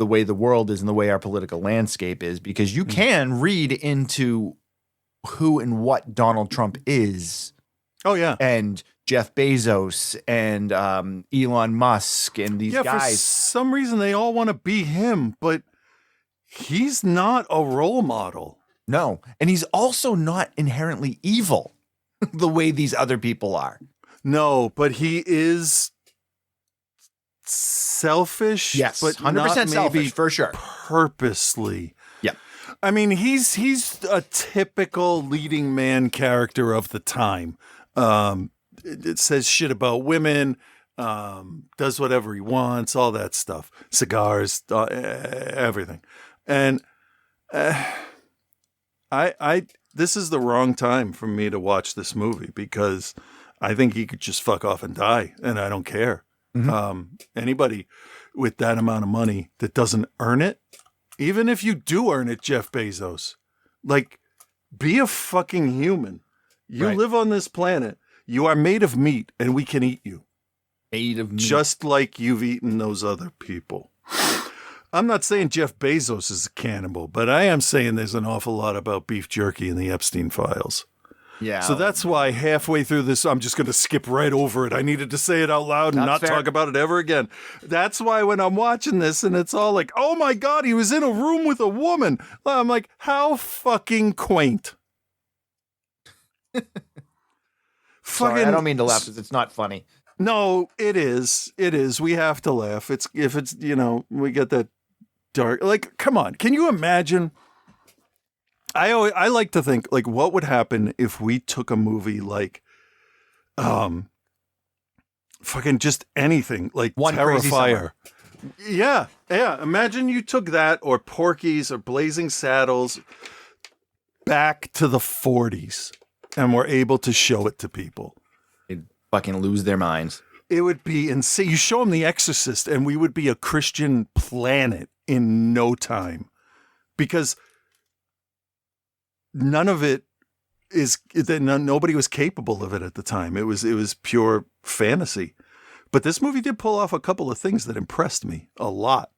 way the world is and the way our political landscape is, because you can read into who and what Donald Trump is. Oh yeah. And Jeff Bezos and Elon Musk and these guys. For some reason they all want to be him, but he's not a role model. No. And he's also not inherently evil the way these other people are. No, but he is selfish. Yes, but 100% selfish, for sure. Purposely. Yeah. I mean, he's a typical leading man character of the time. It says shit about women, does whatever he wants, all that stuff. Cigars, everything. And this is the wrong time for me to watch this movie, because I think he could just fuck off and die, and I don't care. Anybody with that amount of money that doesn't earn it, even if you do earn it, Jeff Bezos, like, be a fucking human. You live on this planet. You are made of meat, and we can eat you. Made of meat. Just like you've eaten those other people. I'm not saying Jeff Bezos is a cannibal, but I am saying there's an awful lot about beef jerky in the Epstein files. Yeah. So that's why halfway through this, I'm just going to skip right over it. I needed to say it out loud and not talk about it ever again. That's why when I'm watching this and it's all like, oh my God, he was in a room with a woman. I'm like, how fucking quaint. Sorry, I don't mean to laugh because it's not funny. No, it is. It is. We have to laugh. If it's, we get that dark, like, come on. Can you imagine? I like to think, like, what would happen if we took a movie like, fucking just anything, like One Crazy Terrifier. Summer. Yeah. Imagine you took that or Porky's or Blazing Saddles back to the 40s and were able to show it to people. They'd fucking lose their minds. It would be insane. You show them The Exorcist and we would be a Christian planet in no time, because none of it is that nobody was capable of it at the time. It was pure fantasy. But this movie did pull off a couple of things that impressed me a lot.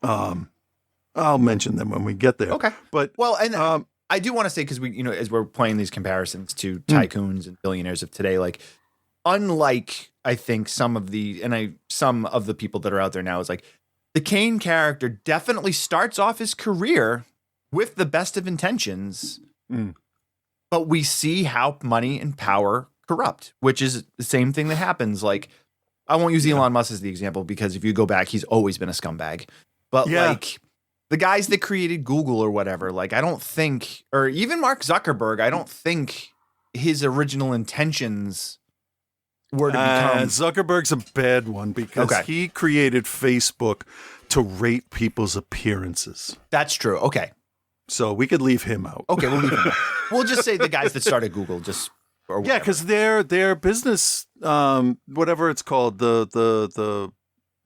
I'll mention them when we get there. Okay. But I do want to say, because we, as we're playing these comparisons to tycoons and billionaires of today, like, unlike I think some of the people that are out there now, is like the Kane character definitely starts off his career with the best of intentions, but we see how money and power corrupt, which is the same thing that happens. Like, I won't use Elon Musk as the example, because if you go back, he's always been a scumbag. But like the guys that created Google or whatever, like, I don't think, or even Mark Zuckerberg, I don't think his original intentions were to become. Zuckerberg's a bad one, because he created Facebook to rate people's appearances. That's true. Okay. So we could leave him out. Okay, we'll leave him out. We'll just say the guys that started Google, because their business, whatever it's called, the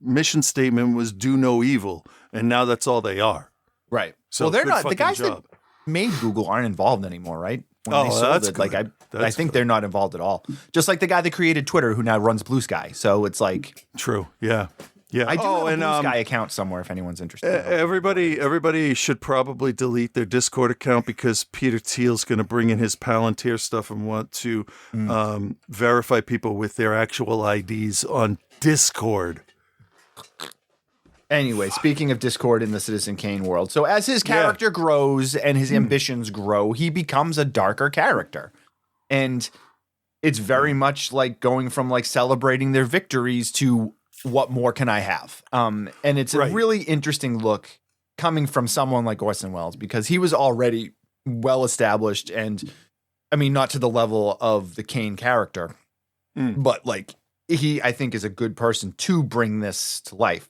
mission statement was "do no evil," and now that's all they are. Right. So well, they're not the guys job. that made Google aren't involved anymore, right? When they sold it, like I think they're not involved at all. Just like the guy that created Twitter, who now runs Blue Sky. So it's like true. Yeah. Yeah. I do have a Blue Sky account somewhere if anyone's interested. Everybody should probably delete their Discord account, because Peter Thiel's going to bring in his Palantir stuff and want to verify people with their actual IDs on Discord. Anyway, speaking of Discord in the Citizen Kane world, so as his character grows and his ambitions grow, he becomes a darker character. And it's very much like going from like celebrating their victories to what more can I have? And it's a really interesting look coming from someone like Orson Welles, because he was already well established, and I mean, not to the level of the Kane character, but like he, I think, is a good person to bring this to life.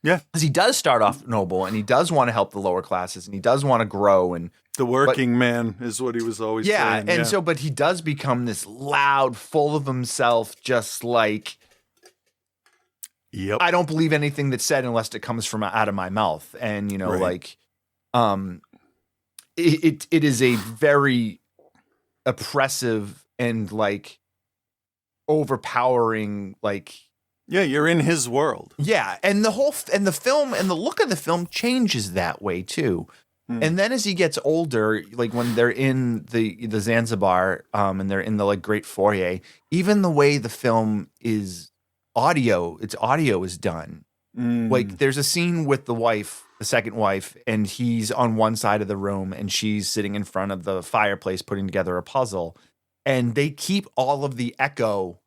Yeah. Because he does start off noble, and he does want to help the lower classes, and he does want to grow, and the working man is what he was always saying. And so, but he does become this loud, full of himself, just like, I don't believe anything that's said unless it comes from out of my mouth. And, like, it is a very oppressive and like overpowering, like, yeah, you're in his world. Yeah. And the film and the look of the film changes that way too. And then as he gets older, like when they're in the Zanzibar, and they're in the like great foyer, even the way the film is audio is done. Like there's a scene with the wife, the second wife, and he's on one side of the room and she's sitting in front of the fireplace putting together a puzzle, and they keep all of the echo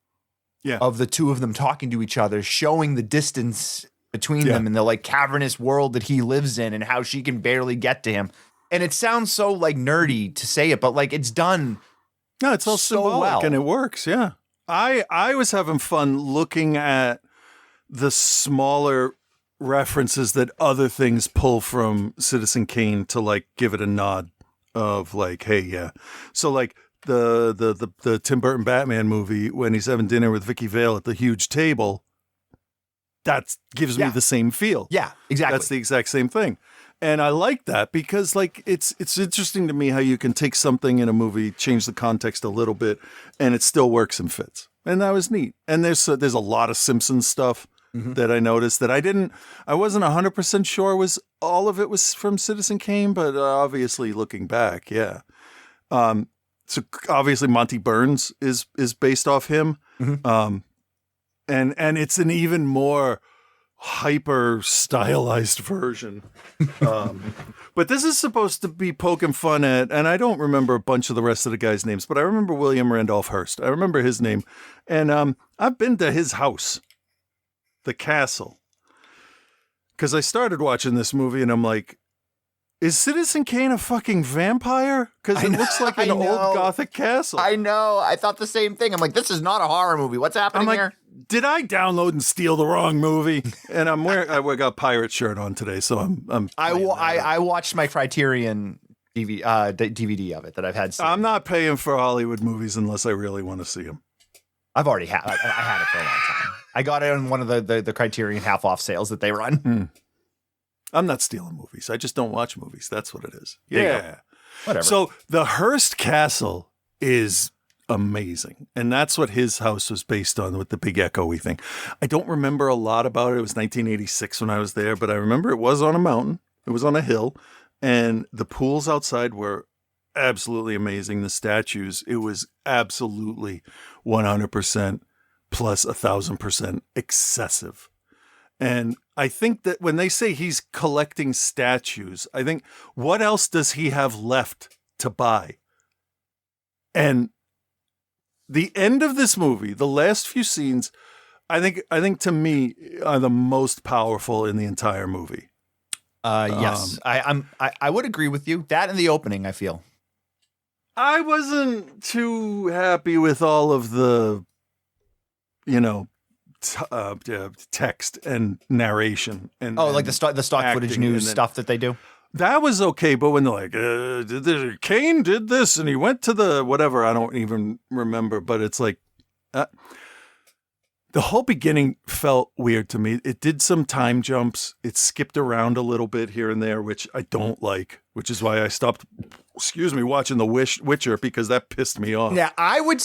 of the two of them talking to each other, showing the distance between them and the like cavernous world that he lives in and how she can barely get to him. And it sounds so like nerdy to say it, but like it's done. No, it's all so symbolic well. And it works. Yeah. I was having fun looking at the smaller references that other things pull from Citizen Kane to like give it a nod of like, hey, yeah. So like the Tim Burton Batman movie, when he's having dinner with Vicky Vale at the huge table, that gives me the same feel. Yeah, exactly. That's the exact same thing. And I like that because like it's interesting to me how you can take something in a movie, change the context a little bit, and it still works and fits. And that was neat. And there's a lot of Simpsons stuff that I noticed that I wasn't 100% sure was all of it was from Citizen Kane, but obviously looking back, yeah. so obviously Monty Burns is based off him. Mm-hmm. And it's an even more hyper stylized version. But this is supposed to be poking fun at, and I don't remember a bunch of the rest of the guys' names, but I remember William Randolph Hearst. I remember his name. And I've been to his house, the castle, because I started watching this movie and I'm like, is Citizen Kane a fucking vampire? Because it looks like an old Gothic castle. I know. I thought the same thing. I'm like, this is not a horror movie. What's happening here? Did I download and steal the wrong movie? And I got a pirate shirt on today, so I watched my Criterion DVD of it that I've had seen. I'm not paying for Hollywood movies unless I really want to see them. I've already had. I had it for a long time. I got it on one of the Criterion half off sales that they run. I'm not stealing movies. I just don't watch movies. That's what it is. Yeah. Whatever. So the Hearst Castle is amazing. And that's what his house was based on, with the big echoey thing. I don't remember a lot about it. It was 1986 when I was there, but I remember it was on a mountain. It was on a hill. And the pools outside were absolutely amazing. The statues, it was absolutely 100% plus 1,000% excessive. And I think that when they say he's collecting statues, I think, what else does he have left to buy? And the end of this movie, the last few scenes, I think to me are the most powerful in the entire movie. Yes, I would agree with you. That and the opening, I feel. I wasn't too happy with all of the, text and narration and like the stock footage news stuff that they do. That was okay, but when they're like, Kane did this and he went to the whatever, I don't even remember, but it's like, the whole beginning felt weird to me. It did some time jumps. It skipped around a little bit here and there, which I don't like, which is why I stopped, watching The Witcher, because that pissed me off. Yeah, I would,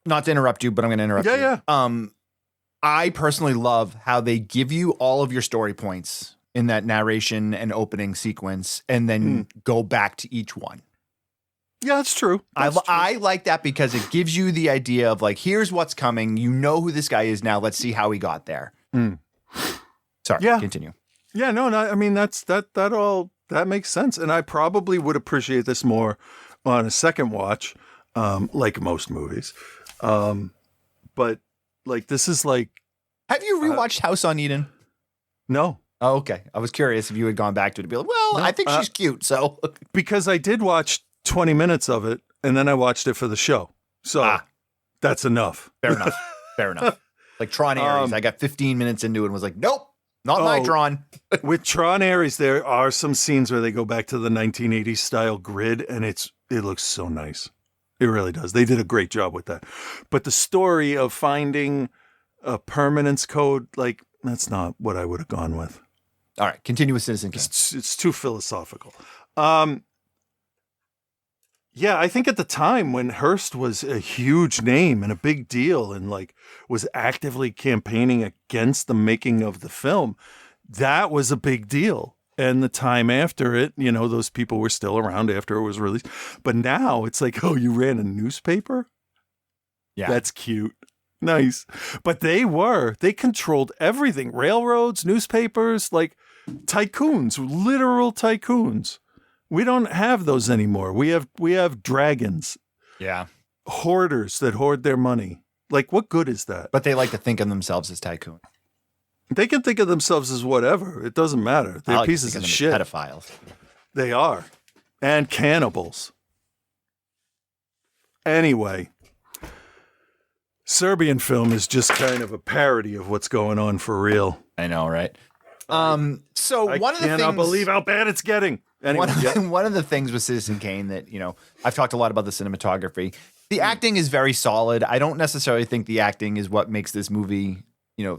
not to interrupt you, but I'm going to interrupt you. Yeah. I personally love how they give you all of your story points in that narration and opening sequence, and then go back to each one. Yeah, that's true. I like that because it gives you the idea of like, here's what's coming. You know who this guy is now. Let's see how he got there. Sorry, continue. Yeah, no, I mean, that makes sense. And I probably would appreciate this more on a second watch, like most movies. But like, this is like. Have you rewatched House on Eden? No. Oh, okay. I was curious if you had gone back to it to be like, well, no, I think she's cute. So because I did watch 20 minutes of it and then I watched it for the show. So that's enough. Fair enough. Fair enough. Like Tron Ares, I got 15 minutes into it and was like, nope, not my Tron. With Tron Ares, there are some scenes where they go back to the 1980s style grid and it looks so nice. It really does. They did a great job with that. But the story of finding a permanence code, like, that's not what I would have gone with. All right, continue with Citizen Kane. It's too philosophical. Yeah, I think at the time when Hearst was a huge name and a big deal and like was actively campaigning against the making of the film, that was a big deal. And the time after it, those people were still around after it was released. But now it's like, oh, you ran a newspaper? Yeah. That's cute. Nice. But they controlled everything. Railroads, newspapers, like tycoons, literal tycoons. We don't have those anymore. We have dragons. Yeah. Hoarders that hoard their money. Like, what good is that? But they like to think of themselves as tycoon. They can think of themselves as whatever. It doesn't matter. They're pieces of shit. Pedophiles. They are. And cannibals. Anyway. Serbian film is just kind of a parody of what's going on for real. I know, right? So one of the things, I cannot believe how bad it's getting. Anyway, one of the things with Citizen Kane that, I've talked a lot about the cinematography. The acting is very solid. I don't necessarily think the acting is what makes this movie,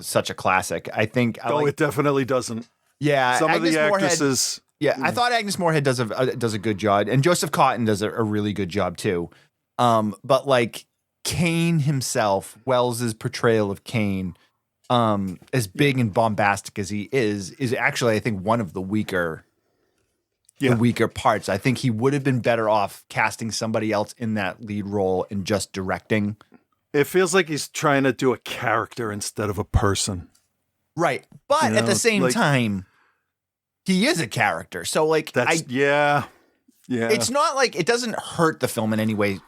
such a classic. I think. It definitely doesn't. Yeah, some Agnes of the actresses. Moorhead, I thought Agnes Moorehead does a good job, and Joseph Cotton does a really good job too. But like Kane himself, Wells's portrayal of Kane, as big and bombastic as he is actually, I think, one of the weaker the weaker parts. I think he would have been better off casting somebody else in that lead role and just directing. It feels like he's trying to do a character instead of a person. Right. But at the same time, he is a character. So like, yeah. It's not like it doesn't hurt the film in any way,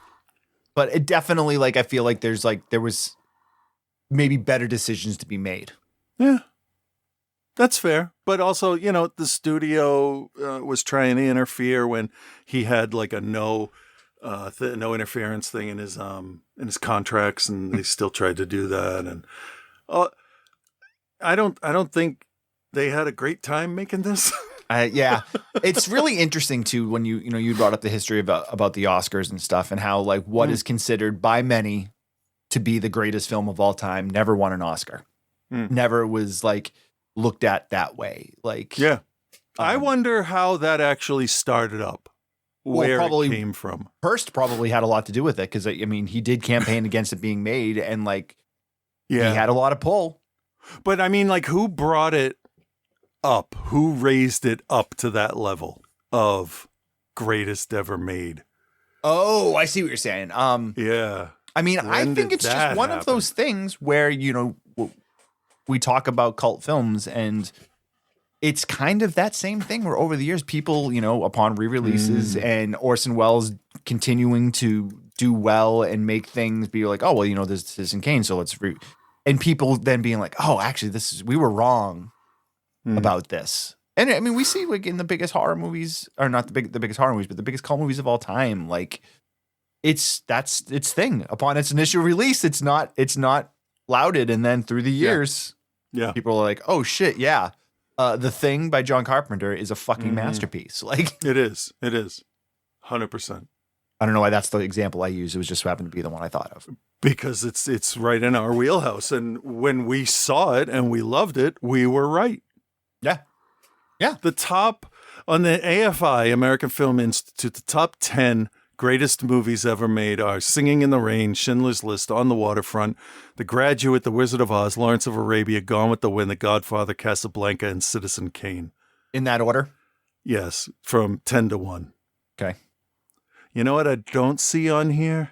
but it definitely like, I feel like there was maybe better decisions to be made. Yeah. That's fair. But also, the studio was trying to interfere when he had like a no interference thing in his contracts, and they still tried to do that. And I don't think they had a great time making this. Yeah, it's really interesting too when you brought up the history about the Oscars and stuff, and how like what is considered by many to be the greatest film of all time never won an Oscar. Never was like looked at that way. Like, yeah, I wonder how that actually started up. Where it came from. Hearst probably had a lot to do with it, because I mean he did campaign against it being made, and like he had a lot of pull. But I mean, like, who brought it up? Who raised it up to that level of greatest ever made? Oh, I see what you're saying. Yeah. I mean, I think it's just one of those things where, we talk about cult films, and it's kind of that same thing where over the years, people, upon re-releases and Orson Welles continuing to do well and make things be like, oh, well, there's Citizen Kane, so let's and people then being like, oh, actually, we were wrong about this. And I mean, we see like in the biggest horror movies, or not the biggest horror movies, but the biggest cult movies of all time, like that's its thing. Upon its initial release, it's not lauded, and then through the years, people are like, oh shit, yeah. The Thing by John Carpenter is a fucking masterpiece. Like it is 100%. I don't know why that's the example I use. It was just happened to be the one I thought of, because it's right in our wheelhouse. And when we saw it and we loved it, we were right. Yeah. The top on the AFI, American Film Institute, the top 10 greatest movies ever made are Singing in the Rain, Schindler's List, On the Waterfront, The Graduate, The Wizard of Oz, Lawrence of Arabia, Gone with the Wind, The Godfather, Casablanca, and Citizen Kane. In that order? Yes, from 10 to 1. Okay. You know what I don't see on here?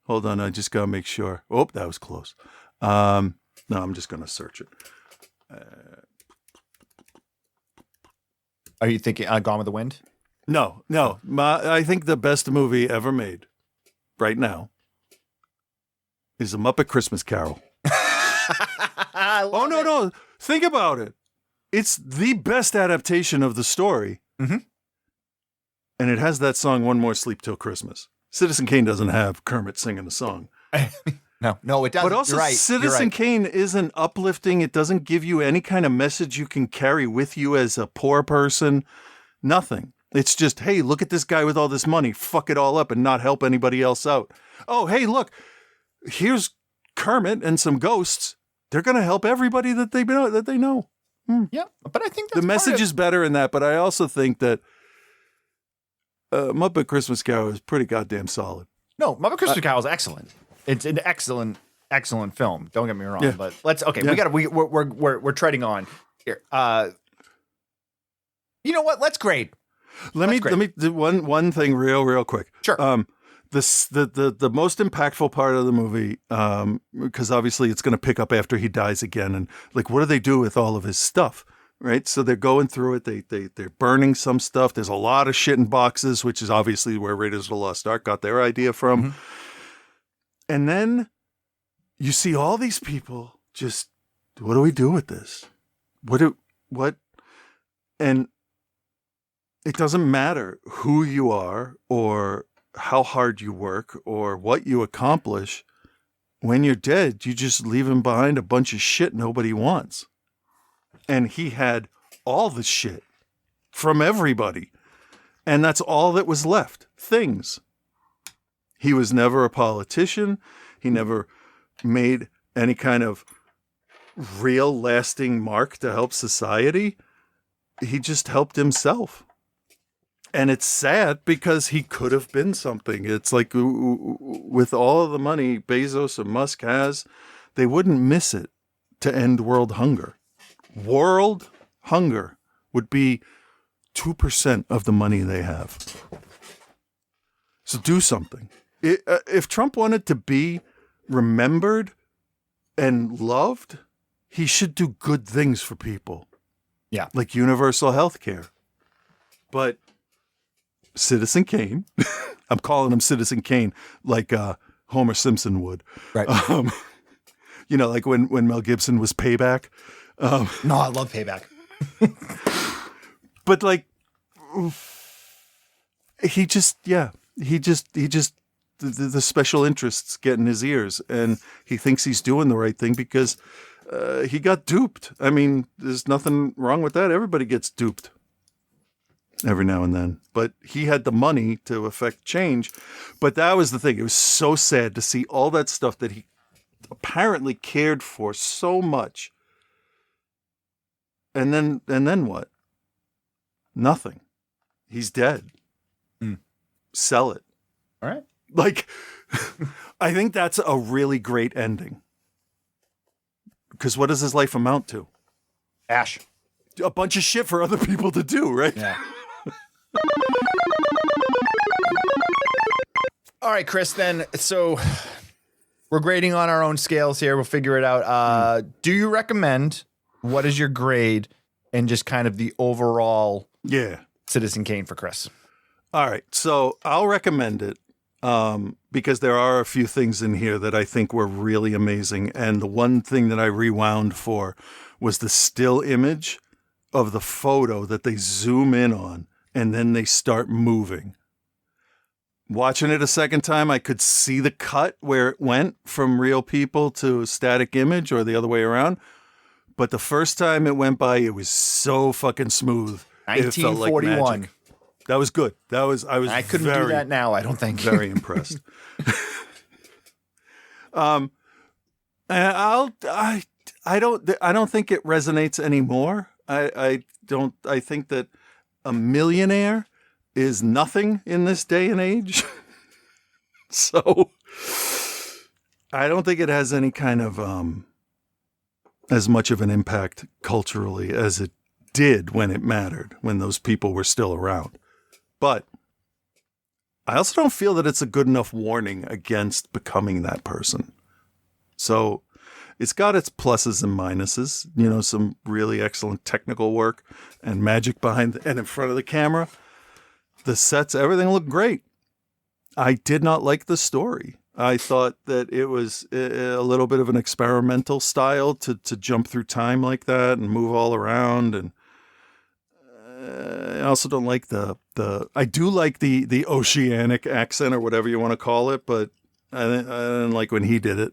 Hold on, I just got to make sure. Oh, that was close. No, I'm just going to search it. Are you thinking Gone with the Wind? No. I think the best movie ever made right now is A Muppet Christmas Carol. No. Think about it. It's the best adaptation of the story. Mm-hmm. And it has that song, One More Sleep Till Christmas. Citizen Kane doesn't have Kermit singing the song. No, it doesn't. But also, Citizen Kane isn't uplifting. It doesn't give you any kind of message you can carry with you as a poor person. Nothing. It's just, hey, look at this guy with all this money. Fuck it all up and not help anybody else out. Oh, hey, look, here's Kermit and some ghosts. They're going to help everybody that they know. Yeah, but I think that's the message is better in that. But I also think that Muppet Christmas Carol is pretty goddamn solid. No, Muppet Christmas Carol is excellent. It's an excellent film. Don't get me wrong, but we're treading on here. You know what? Let's grade. Let me do one thing real quick. Sure. The most impactful part of the movie, because obviously it's going to pick up after he dies again, and like, what do they do with all of his stuff? Right. So they're going through it. They're burning some stuff. There's a lot of shit in boxes, which is obviously where Raiders of the Lost Ark got their idea from. Mm-hmm. And then you see all these people just, what do we do with this? What? And it doesn't matter who you are or how hard you work or what you accomplish. When you're dead, you just leave him behind a bunch of shit nobody wants. And he had all the shit from everybody. And that's all that was left. Things. He was never a politician. He never made any kind of real lasting mark to help society. He just helped himself. And it's sad because he could have been something. It's like with all of the money Bezos and Musk has, they wouldn't miss it to end world hunger. World hunger would be 2% of the money they have. So do something. If Trump wanted to be remembered and loved, he should do good things for people. Yeah. Like universal health care. But Citizen Kane, I'm calling him Citizen Kane like Homer Simpson would. Right. Like when Mel Gibson was Payback. No, I love Payback. But like, he just the special interests get in his ears, and he thinks he's doing the right thing because he got duped. I mean, there's nothing wrong with that. Everybody gets duped every now and then, but he had the money to affect change. But that was the thing. It was so sad to see all that stuff that he apparently cared for so much. And then what? Nothing. He's dead. Sell it. All right. Like, I think that's a really great ending. Because what does his life amount to? Ash. A bunch of shit for other people to do, right? Yeah. All right, Chris, then. So we're grading on our own scales here. We'll figure it out. Do you recommend, what is your grade and just kind of the overall Citizen Kane for Chris? All right. So I'll recommend it because there are a few things in here that I think were really amazing. And the one thing that I rewound for was the still image of the photo that they zoom in on and then they start moving. Watching it a second time, I could see the cut where it went from real people to static image or the other way around. But the first time it went by, it was so fucking smooth. 1941. It felt like magic. That was good. I couldn't do that now, I don't think. Very impressed. And I don't think it resonates anymore. I think that a millionaire is nothing in this day and age. So I don't think it has any kind of as much of an impact culturally as it did when it mattered, when those people were still around. But I also don't feel that it's a good enough warning against becoming that person. So it's got its pluses and minuses, some really excellent technical work and magic behind and in front of the camera. The sets, everything looked great. I did not like the story. I thought that it was a little bit of an experimental style to jump through time like that and move all around. And I also don't like I do like the oceanic accent or whatever you want to call it, but I didn't like when he did it.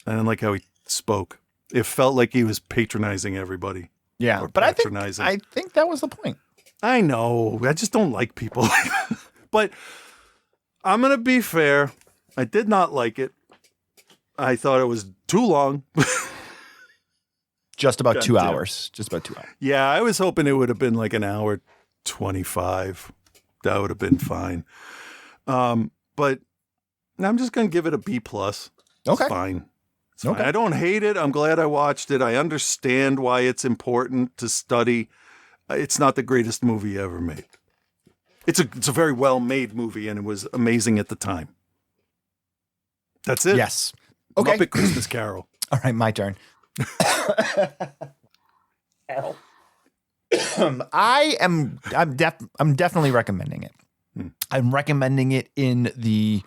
I didn't like how he spoke. It felt like he was patronizing everybody. Yeah, but I think that was the point. I know. I just don't like people. But I'm going to be fair. I did not like it. I thought it was too long. Just about 2 hours. Just about 2 hours. Yeah, I was hoping it would have been like an hour 25. That would have been fine. But I'm just going to give it a B+. It's fine. It's fine. I don't hate it. I'm glad I watched it. I understand why it's important to study. It's not the greatest movie ever made. It's a very well-made movie, and it was amazing at the time. That's it. Yes. Okay. Muppet Christmas Carol. All right, my turn. I'm definitely recommending it. I'm recommending it in the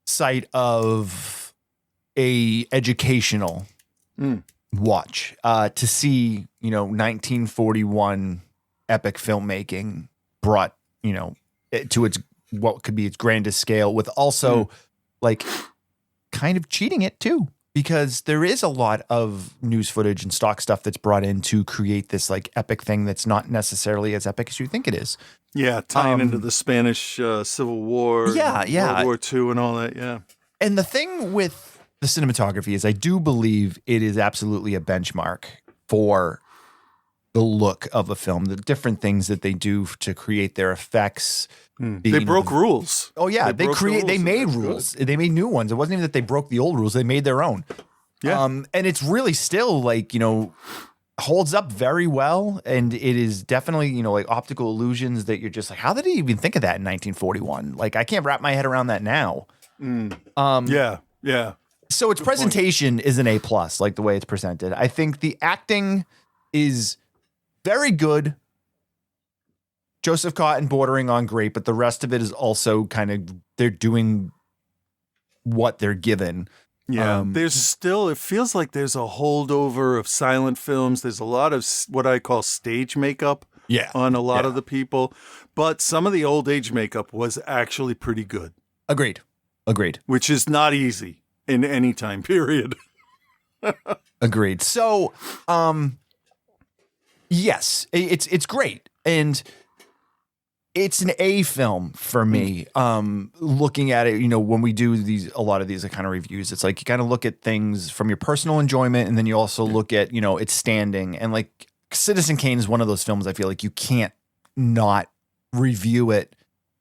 sight of a educational watch to see, 1941 epic filmmaking brought, to its what could be its grandest scale with also like kind of cheating it too. Because there is a lot of news footage and stock stuff that's brought in to create this like epic thing that's not necessarily as epic as you think it is. Yeah, tying into the Spanish Civil War, World War II and all that, yeah. And the thing with the cinematography is I do believe it is absolutely a benchmark for the look of a film, the different things that they do to create their effects. They broke rules. Oh yeah, they made rules. They made new ones. It wasn't even that they broke the old rules. They made their own. Yeah. And it's really still like, holds up very well, and it is definitely, you know, like optical illusions that you're just like, how did he even think of that in 1941? Like, I can't wrap my head around that now. Yeah. So its presentation is an A+, like the way it's presented. I think the acting is very good. Joseph Cotton bordering on great, but the rest of it is also kind of, they're doing what they're given. Yeah, there's still, it feels like there's a holdover of silent films. There's a lot of what I call stage makeup on a lot of the people. But some of the old age makeup was actually pretty good. Agreed. Which is not easy in any time period. Agreed. So, yes, it's great. And it's an A film for me. Looking at it, you know, when we do a lot of these kind of reviews, it's like you kind of look at things from your personal enjoyment, and then you also look at, you know, its standing. And like Citizen Kane is one of those films I feel like you can't not review it,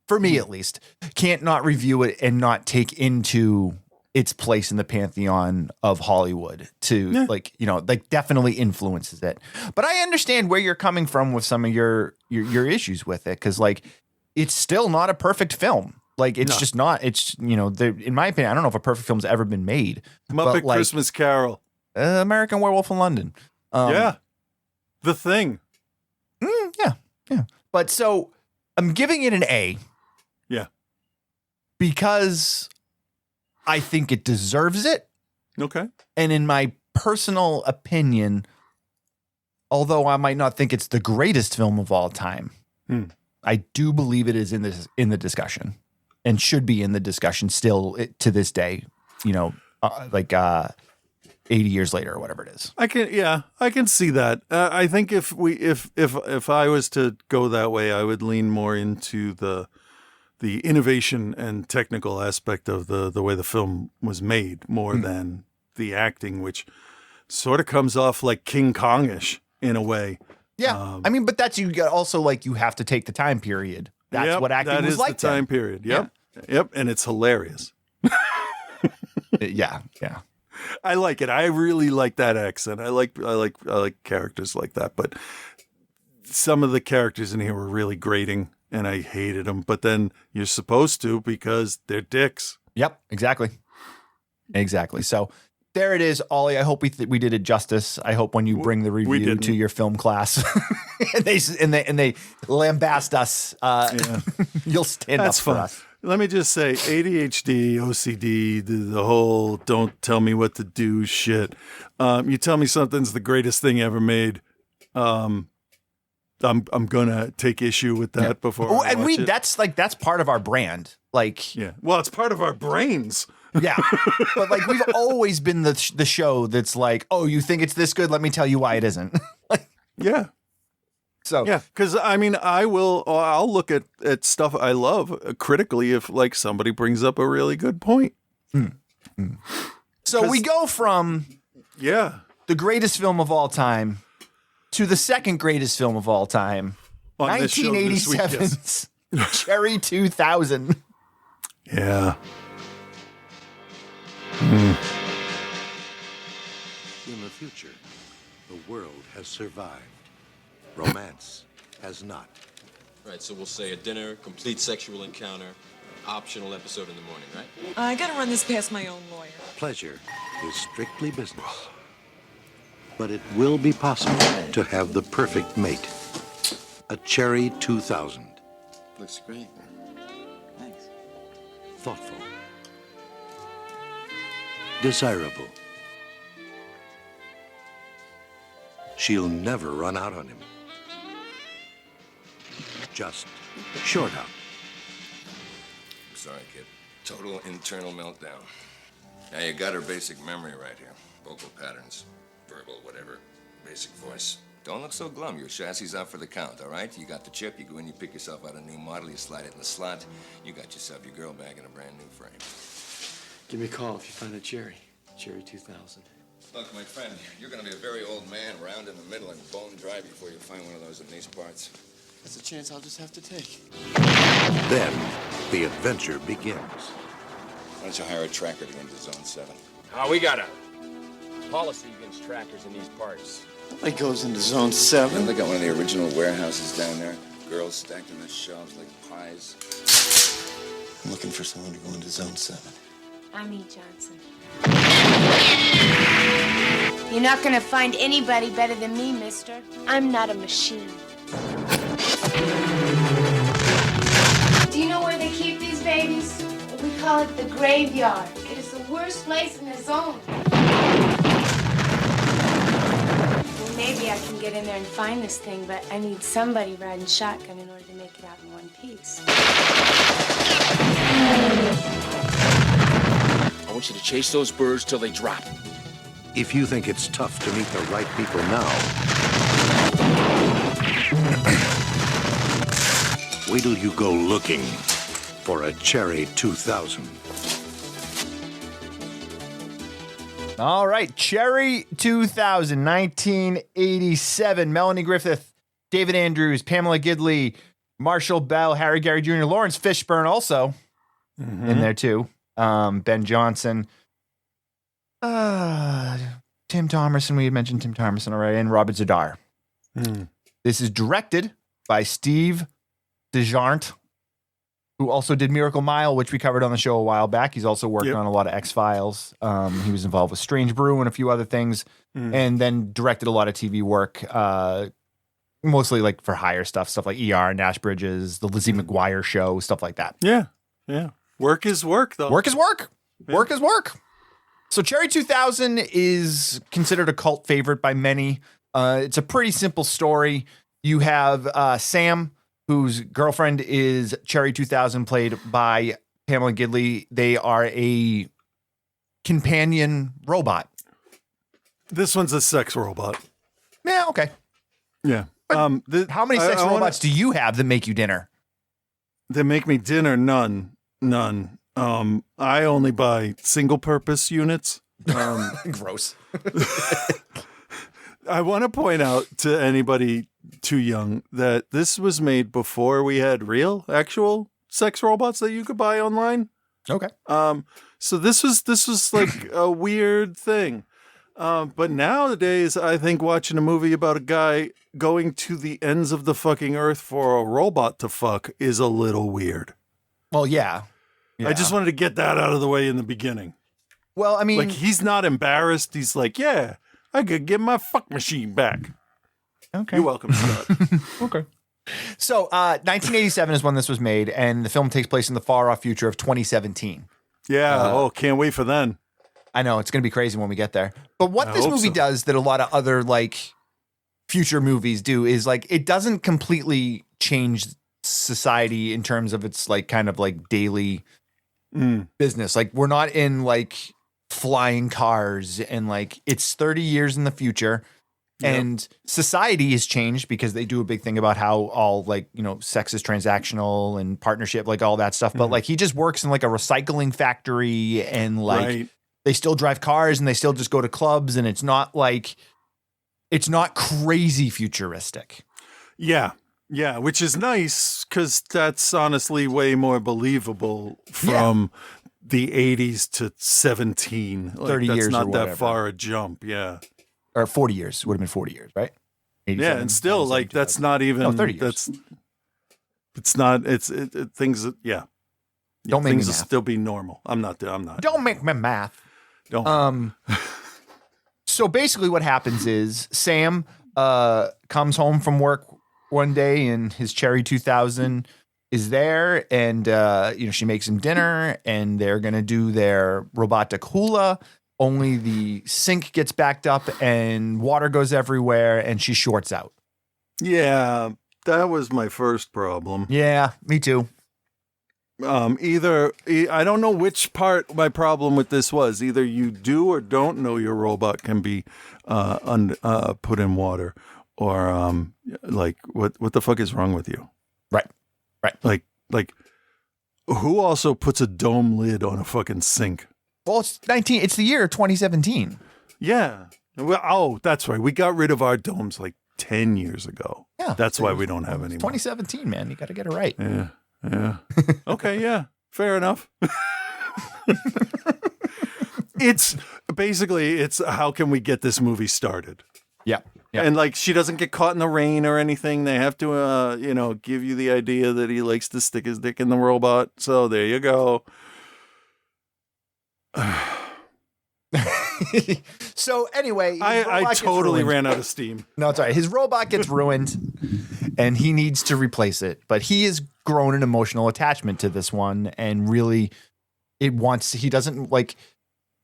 for me at least, can't not review it and not take into its place in the pantheon of Hollywood to like, you know, like definitely influences it. But I understand where you're coming from with some of your issues with it. Cause like, it's still not a perfect film. Like it's just not, it's, you know, in my opinion, I don't know if a perfect film's ever been made. Muppet like, Christmas Carol. American Werewolf in London. The Thing. Yeah. But so I'm giving it an A. Yeah. Because I think it deserves it. Okay. And in my personal opinion, although I might not think it's the greatest film of all time, I do believe it is in the discussion and should be in the discussion still to this day, you know, 80 years later or whatever it is. I can see that. I think if I was to go that way, I would lean more into the innovation and technical aspect of the way the film was made more than the acting, which sort of comes off like King Kong-ish in a way. Yeah. I mean, but that's, you got also like, you have to take the time period. That's what acting was like. That is the time period. Yep. Yeah. Yep. And it's hilarious. Yeah. I like it. I really like that accent. I like characters like that, but some of the characters in here were really grating and I hated them, but then you're supposed to because they're dicks. Yep. Exactly. So there it is, Ollie. I hope we did it justice. I hope when you bring the review to your film class and they lambast us, you'll stand up for us. Let me just say, ADHD, OCD, the whole don't tell me what to do shit. You tell me something's the greatest thing ever made. I'm gonna take issue with that before. Oh, and that's part of our brand. Like, well, it's part of our brains. Yeah, but like we've always been the show that's like, oh, you think it's this good? Let me tell you why it isn't. Yeah. So because I mean, I'll look at stuff I love critically if like somebody brings up a really good point. So we go from the greatest film of all time to the second greatest film of all time, 1987's Cherry 2000. Yeah. In the future, the world has survived. Romance has not. Right, so we'll say a dinner, complete sexual encounter, optional episode in the morning, right? I gotta run this past my own lawyer. Pleasure is strictly business. But it will be possible to have the perfect mate. A Cherry 2000. Looks great. Thanks. Thoughtful. Desirable. She'll never run out on him. Just short out. I'm sorry, kid. Total internal meltdown. Now you got her basic memory right here. Vocal patterns, verbal, whatever, basic voice. Don't look so glum. Your chassis out for the count, all right? You got the chip, you go in, you pick yourself out a new model, you slide it in the slot, you got yourself your girl back in a brand new frame. Give me a call if you find a Cherry 2000. Look, my friend, you're gonna be a very old man, round in the middle and bone dry before you find one of those in these parts. That's a chance I'll just have to take. Then the adventure begins. Why don't you hire a tracker to go into Zone 7? We got a policy against trackers in these parts. Nobody goes into Zone 7. They got one of the original warehouses down there. Girls stacked on the shelves like pies. I'm looking for someone to go into Zone 7. I'm E. Johnson. You're not gonna find anybody better than me, mister. I'm not a machine. Do you know where they keep these babies? We call it the graveyard. It is the worst place in the zone. Well, maybe I can get in there and find this thing, but I need somebody riding shotgun in order to make it out in one piece. I want you to chase those birds till they drop. If you think it's tough to meet the right people now, wait till you go looking for a Cherry 2000. All right, Cherry 2000, 1987. Melanie Griffith, David Andrews, Pamela Gidley, Marshall Bell, Harry Gary Jr., Lawrence Fishburne also in there too. Ben Johnson, Tim Thomerson. We had mentioned Tim Thomerson already, and Robert Zadar. This is directed by Steve DeJarnette, who also did Miracle Mile, which we covered on the show a while back. He's also worked on a lot of X-Files. He was involved with Strange Brew and a few other things, and then directed a lot of TV work, mostly like for hire stuff like ER, Nash Bridges, the Lizzie McGuire Show, stuff like that. Yeah. Work is work, though. Work is work. Work is work. So Cherry 2000 is considered a cult favorite by many. It's a pretty simple story. You have Sam, whose girlfriend is Cherry 2000, played by Pamela Gidley. They are a companion robot. This one's a sex robot. Yeah, okay. Yeah. How many sex robots do you have that make you dinner? That make me dinner? None. I only buy single-purpose units. Gross. I want to point out to anybody too young that this was made before we had real, actual sex robots that you could buy online. Okay. So this was like a weird thing. But nowadays, I think watching a movie about a guy going to the ends of the fucking earth for a robot to fuck is a little weird. Well, yeah. I just wanted to get that out of the way in the beginning. Well, I mean, like, he's not embarrassed. He's like, yeah, I could get my fuck machine back. Okay. You're welcome, Scott. Okay. So 1987 is when this was made, and the film takes place in the far-off future of 2017. Yeah. Can't wait for then. I know, it's going to be crazy when we get there. But what this movie does that a lot of other, like, future movies do is, like, it doesn't completely change society in terms of its, like, kind of, like, daily business. Like, we're not in, like, flying cars and, like, it's 30 years in the future. And society has changed because they do a big thing about how all, like, you know, sex is transactional and partnership, like all that stuff. But like, he just works in like a recycling factory and like they still drive cars and they still just go to clubs. And it's not like, it's not crazy futuristic. Yeah. Yeah. Which is nice because that's honestly way more believable from the 80s to 17. Like, 30 that's years not or that whatever. far a jump. Yeah. Or 40 years. Would have been 40 years, right? Yeah, and still, like, that's not even 30 years. That's it's not. It's things. Don't make me things will math. still be normal. I'm not. Don't make me math. Don't. So basically, what happens is Sam comes home from work one day, and his Cherry 2000 is there, and you know, she makes him dinner, and they're gonna do their robotic hula. Only the sink gets backed up and water goes everywhere and she shorts out. Yeah, that was my first problem. Yeah, me too. Either I don't know which part my problem with this was. Either you do or don't know your robot can be put in water, or like what the fuck is wrong with you? Right. Like who also puts a dome lid on a fucking sink? Well, it's the year 2017. Yeah. Well, that's right. We got rid of our domes like 10 years ago. Yeah. That's why we don't have any more. 2017, man. You got to get it right. Yeah. Yeah. Okay. Yeah. Fair enough. It's basically, it's how can we get this movie started? Yeah. Yeah. And like she doesn't get caught in the rain or anything. They have to, give you the idea that he likes to stick his dick in the robot. So there you go. So anyway, I totally ran out of steam. No, it's all right. His robot gets ruined and he needs to replace it. But he has grown an emotional attachment to this one and really he doesn't like.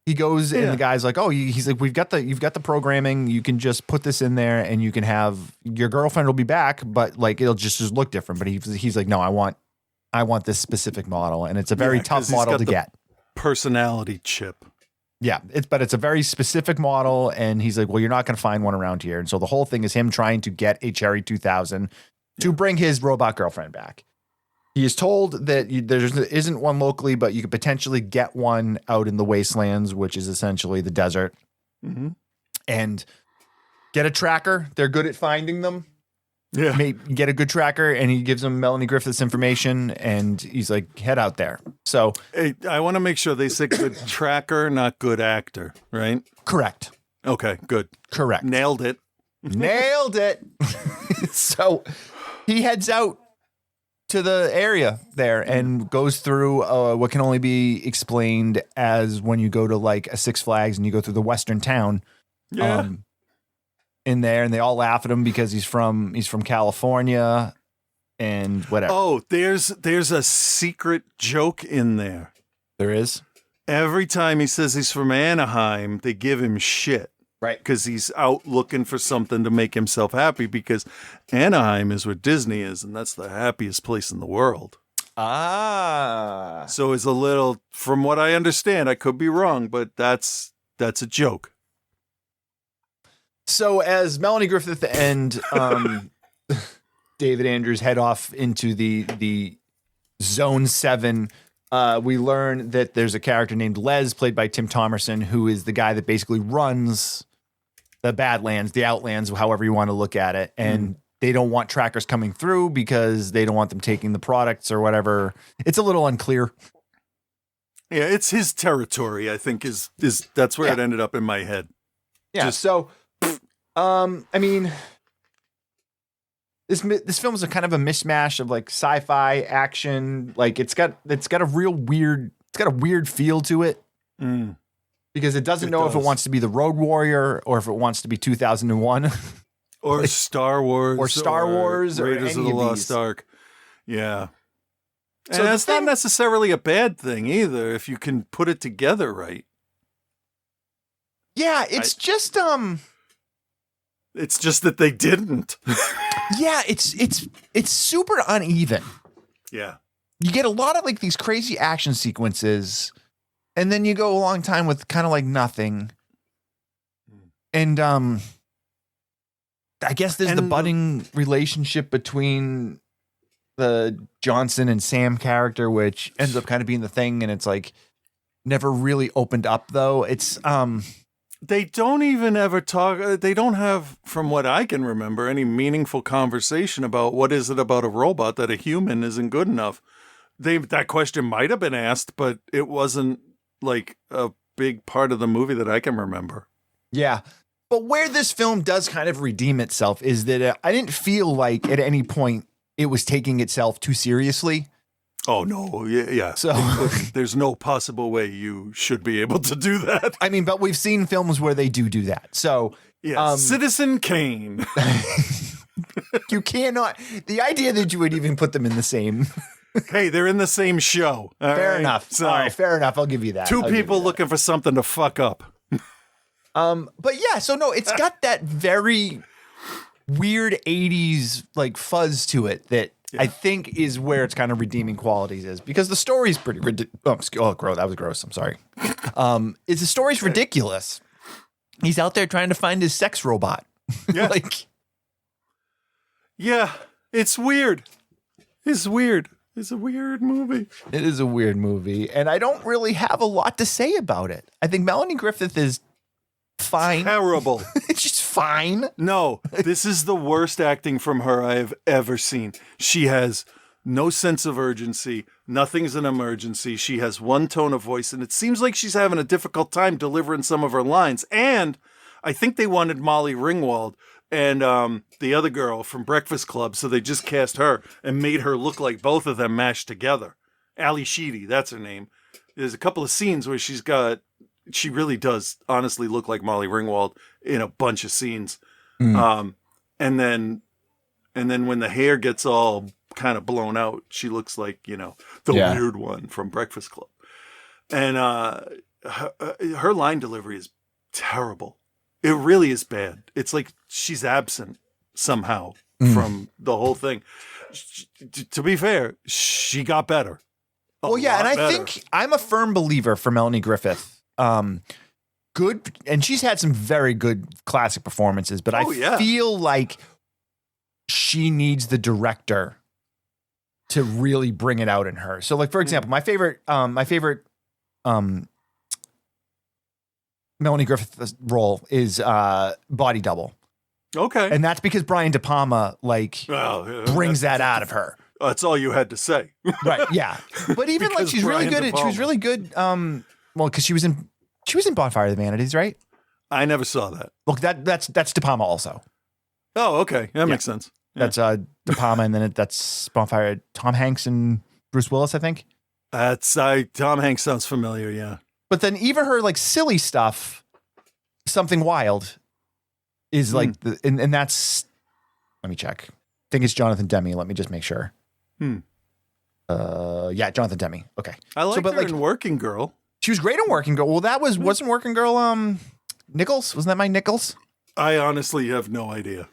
He goes and the guy's like, oh, he's like, you've got the programming. You can just put this in there and you can have your girlfriend will be back, but like it'll just look different. But he's like, no, I want this specific model, and it's a very tough model to get. Personality chip. Yeah, it's a very specific model, and he's like, well, you're not going to find one around here. And so the whole thing is him trying to get a Cherry 2000 to bring his robot girlfriend back. He is told that there isn't one locally, but you could potentially get one out in the wastelands, which is essentially the desert, and get a tracker. They're good at finding them. Yeah. Get a good tracker, and he gives him Melanie Griffith's information, and he's like, head out there. So hey, I want to make sure they say good tracker, not good actor, right? Correct. Okay, good. Correct. Nailed it. Nailed it. So he heads out to the area there and goes through what can only be explained as when you go to like a Six Flags and you go through the western town. Yeah. In there, and they all laugh at him because he's from California and whatever. Oh, there's a secret joke in there. There is. Every time he says he's from Anaheim, they give him shit. Right. Because he's out looking for something to make himself happy, because Anaheim is where Disney is, and that's the happiest place in the world. Ah. So it's a little, from what I understand, I could be wrong, but that's a joke. So as Melanie Griffith and David Andrews head off into the Zone 7, we learn that there's a character named Les, played by Tim Thomerson, who is the guy that basically runs the Badlands, the Outlands, however you want to look at it. And they don't want trackers coming through because they don't want them taking the products or whatever. It's a little unclear. Yeah, it's his territory, I think, is that's where it ended up in my head. Yeah, so I mean, this film is a kind of a mishmash of like sci-fi action. Like it's got a weird feel to it. Because it doesn't know if it wants to be the Road Warrior or if it wants to be 2001 or like, Star Wars or Raiders of the Lost Ark. Yeah. And So that's not necessarily a bad thing either if you can put it together right. Yeah, it's just that they didn't. Yeah, it's super uneven. Yeah. You get a lot of like these crazy action sequences, and then you go a long time with kind of like nothing. And I guess there's the budding relationship between the Johnson and Sam character, which ends up kind of being the thing, and it's like never really opened up though. It's they don't even ever talk. They don't have, from what I can remember, any meaningful conversation about what is it about a robot that a human isn't good enough. That question might have been asked, but it wasn't like a big part of the movie that I can remember. Yeah. But where this film does kind of redeem itself is that I didn't feel like at any point it was taking itself too seriously. Oh, no. Yeah. So there's no possible way you should be able to do that. I mean, but we've seen films where they do that. So yeah, Citizen Kane. You cannot. The idea that you would even put them in the same. Hey, they're in the same show. Fair enough. So, all right, fair enough. I'll give you that. Two people looking for something to fuck up. But yeah, so no, it's got that very weird 80s like fuzz to it that I think is where its kind of redeeming qualities is, because the story's pretty ridiculous. Oh, gross. That was gross. I'm sorry. The story's ridiculous. He's out there trying to find his sex robot. Yeah. Yeah, it's weird. It's weird. It's a weird movie. It is a weird movie, and I don't really have a lot to say about it. I think Melanie Griffith is fine. Terrible. She's fine. No, this is the worst acting from her I have ever seen. She has no sense of urgency. Nothing's an emergency. She has one tone of voice, and it seems like she's having a difficult time delivering some of her lines. And I think they wanted Molly Ringwald, and the other girl from Breakfast Club, so they just cast her and made her look like both of them mashed together. Ali Sheedy, that's her name. There's a couple of scenes where she really does honestly look like Molly Ringwald in a bunch of scenes. And then when the hair gets all kind of blown out, she looks like, the weird one from Breakfast Club. And her line delivery is terrible. It really is bad. It's like she's absent somehow from the whole thing. To be fair, she got better. Well, yeah, and I think I'm a firm believer for Melanie Griffith. Good, and she's had some very good classic performances, but I feel like she needs the director to really bring it out in her. So, like, for example, my favorite Melanie Griffith role is Body Double. Okay. And that's because Brian De Palma brings that out of her. That's all you had to say. Right, yeah. But even like she's really good she was really good because she was in Bonfire of the Vanities, right? I never saw that. Look, that's De Palma also. Oh, okay. That makes sense. Yeah. That's De Palma, and then that's Bonfire, Tom Hanks and Bruce Willis, I think. Tom Hanks sounds familiar, yeah. But then even her like silly stuff, Something Wild, is like and that's, let me check. I think it's Jonathan Demme. Let me just make sure. Yeah, Jonathan Demme. Okay. I like her in Working Girl. She was great in Working Girl. Well, that wasn't Working Girl Nichols? Wasn't that Mike Nichols? I honestly have no idea.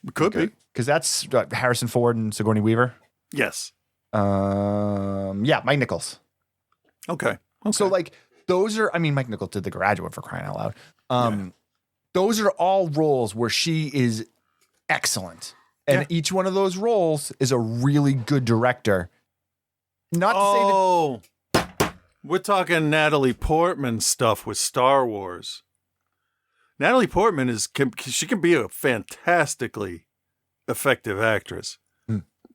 It could be. Because that's Harrison Ford and Sigourney Weaver. Yes. Yeah, Mike Nichols. Okay. So like those are, I mean, Mike Nichols did The Graduate, for crying out loud. Those are all roles where she is excellent. And each one of those roles is a really good director. Not to say that we're talking Natalie Portman stuff with Star Wars. Natalie Portman she can be a fantastically effective actress.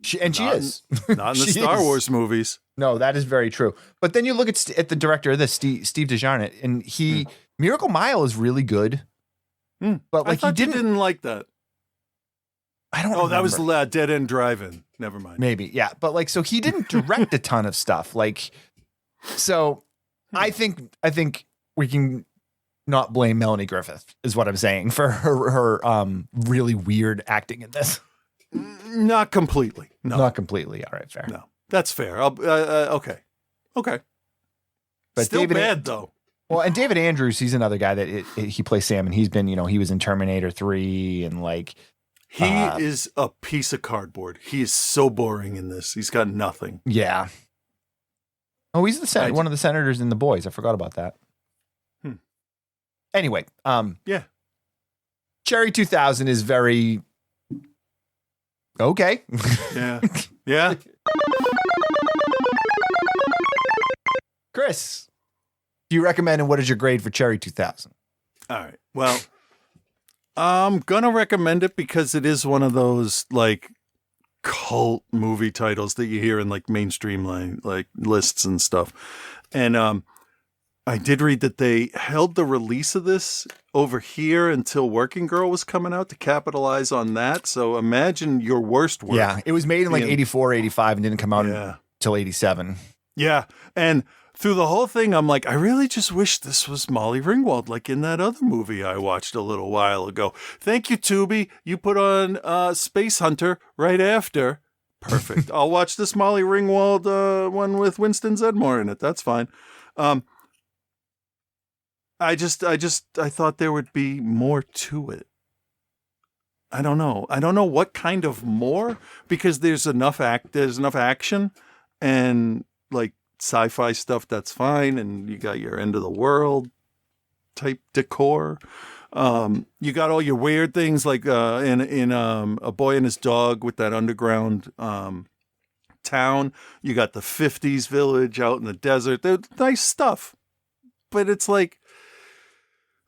She is. Not in the Star Wars movies. No, that is very true. But then you look at the director of this, Steve DeJarnett, and Miracle Mile is really good. But like I thought you didn't like that. I don't remember. That was the Dead End Drive-In. Never mind. Maybe, yeah. But like, so he didn't direct a ton of stuff. Like, so I think we can not blame Melanie Griffith, is what I'm saying, for her really weird acting in this. Not completely. No. Not completely. All right, fair. No, that's fair. Okay. But still David bad though. Well, and David Andrews, he's another guy that he plays Sam, and he's been, he was in Terminator 3 and like. He is a piece of cardboard. He is so boring in this. He's got nothing. Yeah. Oh, he's one of the senators in The Boys. I forgot about that. Anyway, yeah. Cherry 2000 is very okay. Yeah. Yeah. Chris, do you recommend, and what is your grade for Cherry 2000? All right. Well, I'm gonna recommend it because it is one of those like cult movie titles that you hear in like mainstream like lists and stuff. And I did read that they held the release of this over here until Working Girl was coming out to capitalize on that. So imagine your worst work. Yeah, it was made in like 84, 85 and didn't come out until 87. Yeah, and through the whole thing, I'm like, I really just wish this was Molly Ringwald, like in that other movie I watched a little while ago. Thank you, Tubi. You put on Space Hunter right after. Perfect. I'll watch this Molly Ringwald one with Winston Zeddemore in it. That's fine. I thought there would be more to it. I don't know. I don't know what kind of more, because there's enough action and like sci-fi stuff that's fine, and you got your end of the world type decor. You got all your weird things like in A Boy and His Dog with that underground town. You got the 50s village out in the desert. They're nice stuff, but it's like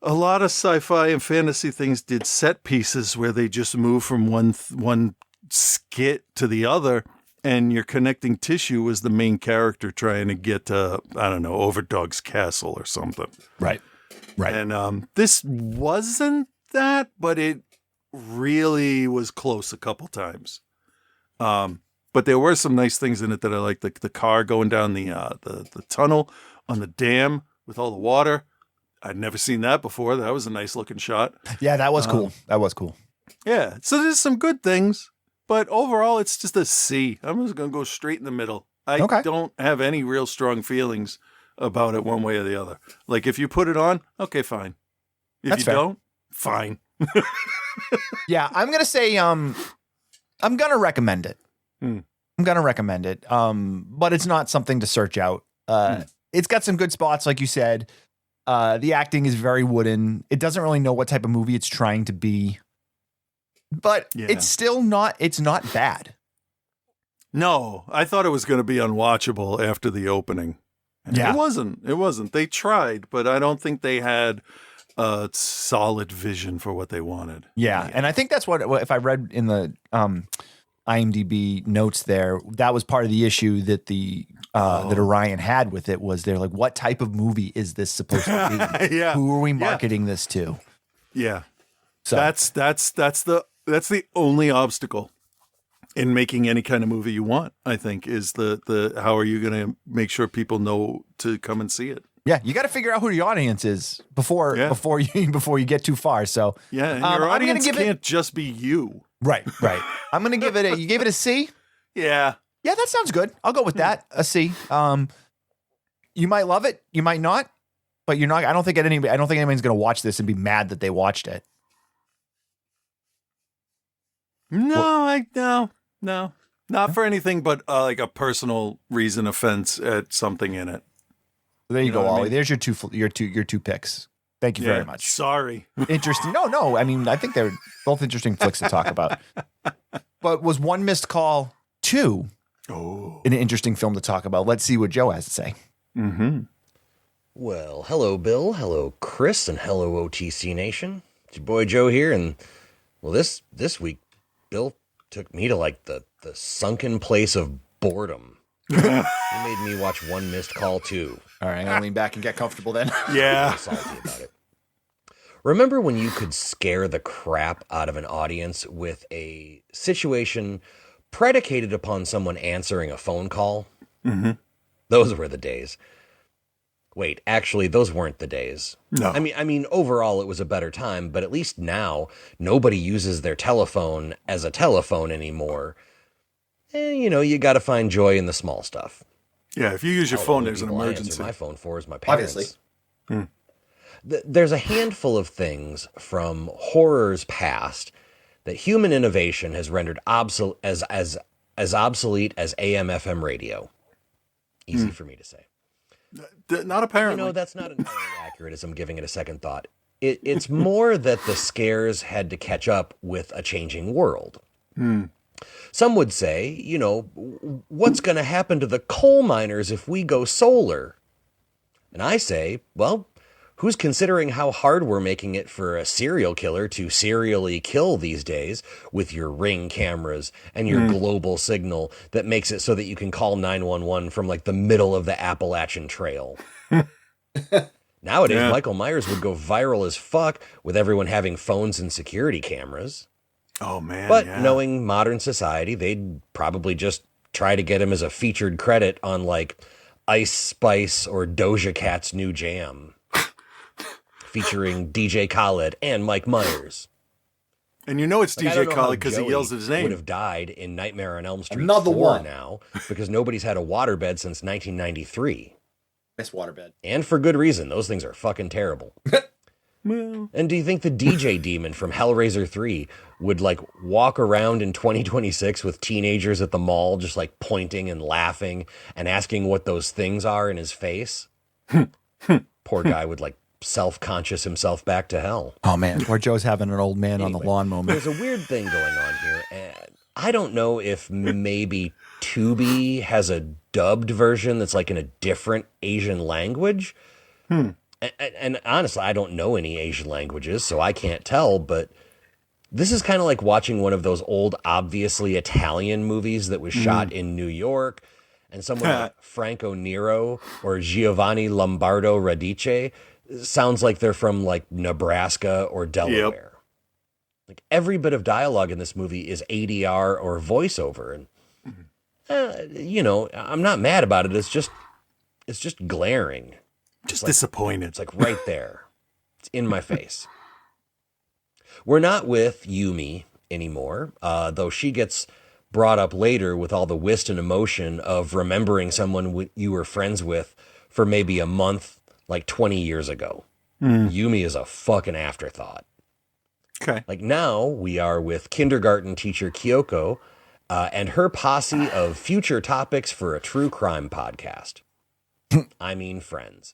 a lot of sci-fi and fantasy things did set pieces where they just move from one skit to the other. And your connecting tissue was the main character trying to get to, I don't know, Overdog's castle or something. Right. And this wasn't that, but it really was close a couple times. But there were some nice things in it that I liked. The car going down the tunnel on the dam with all the water. I'd never seen that before. That was a nice looking shot. Yeah, that was cool. That was cool. Yeah. So there's some good things, but overall it's just a C. I'm just going to go straight in the middle. I don't have any real strong feelings about it one way or the other. Like if you put it on, okay, fine. If That's you fair. don't, fine. Yeah, I'm going to say I'm going to recommend it. I'm going to recommend it. But it's not something to search out. It's got some good spots, like you said. The acting is very wooden. It doesn't really know what type of movie it's trying to be. But it's still not bad. No, I thought it was going to be unwatchable after the opening. Yeah. It wasn't. They tried, but I don't think they had a solid vision for what they wanted. Yeah. And I think that's what, if I read in the IMDb notes there, that was part of the issue that that Orion had with it was they're like, what type of movie is this supposed to be? Yeah. Who are we marketing this to? Yeah. So that's the only obstacle in making any kind of movie you want, I think, is the how are you going to make sure people know to come and see it? Yeah, you got to figure out who the audience is before you get too far. So yeah, and your audience can't just be you. Right. I'm going to give it you gave it a C? Yeah. Yeah, that sounds good. I'll go with that. A C. You might love it, you might not, but you're not. I don't think anyone's going to watch this and be mad that they watched it. No, not for anything but like a personal reason, offense at something in it. There you go, Ollie. There's your two picks. Thank you very much. Sorry. Interesting. No. I mean, I think they're both interesting flicks to talk about. But was One Missed Call 2 an interesting film to talk about? Let's see what Joe has to say. Mm-hmm. Well, hello, Bill. Hello, Chris, and hello, OTC Nation. It's your boy Joe here, and well, this week, Bill took me to like the sunken place of boredom. He made me watch One Missed Call 2. All right, I'll lean back and get comfortable then. Yeah. I'm salty about it. Remember when you could scare the crap out of an audience with a situation predicated upon someone answering a phone call? Mm-hmm. Those were the days. Wait, actually, those weren't the days. No. I mean, overall, it was a better time, but at least now, nobody uses their telephone as a telephone anymore. You got to find joy in the small stuff. Yeah, if you use your phone, there's an emergency. I answer my phone for is my parents. Obviously. There's a handful of things from horror's past that human innovation has rendered as obsolete as AM/FM radio. Easy for me to say. Not apparently. That's not entirely accurate as I'm giving it a second thought. It's more that the scares had to catch up with a changing world. Some would say, what's going to happen to the coal miners if we go solar? And I say, well, who's considering how hard we're making it for a serial killer to serially kill these days with your Ring cameras and your global signal that makes it so that you can call 911 from like the middle of the Appalachian Trail? Nowadays, Michael Myers would go viral as fuck with everyone having phones and security cameras. Oh, man. But knowing modern society, they'd probably just try to get him as a featured credit on like Ice Spice or Doja Cat's new jam, featuring DJ Khaled and Mike Myers. And it's DJ Khaled because he yells his name. Would have died in Nightmare on Elm Street Another 4 one. now because nobody's had a waterbed since 1993. Nice waterbed. And for good reason. Those things are fucking terrible. And do you think the DJ demon from Hellraiser 3 would like walk around in 2026 with teenagers at the mall just like pointing and laughing and asking what those things are in his face? Poor guy would like self-conscious himself back to hell. Oh man, poor Joe's having an old man on the lawn moment. There's a weird thing going on here. And I don't know if maybe Tubi has a dubbed version that's like in a different Asian language. And honestly, I don't know any Asian languages, so I can't tell, but this is kind of like watching one of those old, obviously Italian movies that was shot in New York, and someone like Franco Nero or Giovanni Lombardo Radice sounds like they're from like Nebraska or Delaware. Like every bit of dialogue in this movie is ADR or voiceover. And, I'm not mad about it. It's just glaring. Just disappointed. It's like right there. It's in my face. We're not with Yumi anymore, though she gets brought up later with all the whist and emotion of remembering someone you were friends with for maybe a month, like 20 years ago. Yumi is a fucking afterthought. Okay. Like now we are with kindergarten teacher Kyoko and her posse of future topics for a true crime podcast. I mean, friends.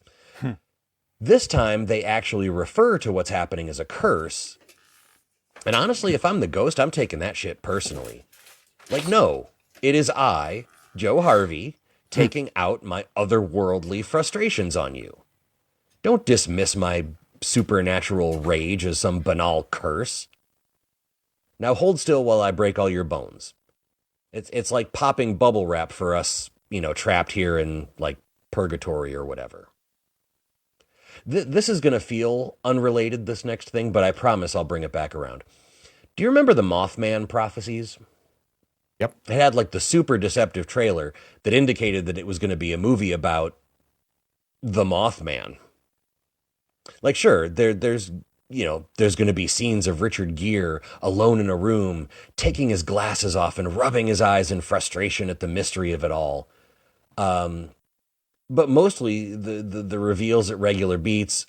This time they actually refer to what's happening as a curse. And honestly, if I'm the ghost, I'm taking that shit personally. Like, no, it is I, Joe Harvey, taking out my otherworldly frustrations on you. Don't dismiss my supernatural rage as some banal curse. Now hold still while I break all your bones. It's like popping bubble wrap for us, trapped here in, like, purgatory or whatever. This is going to feel unrelated, this next thing, but I promise I'll bring it back around. Do you remember the Mothman prophecies? Yep. It had like the super deceptive trailer that indicated that it was going to be a movie about the Mothman. Like, sure, there's going to be scenes of Richard Gere alone in a room, taking his glasses off and rubbing his eyes in frustration at the mystery of it all. But mostly the reveals at regular beats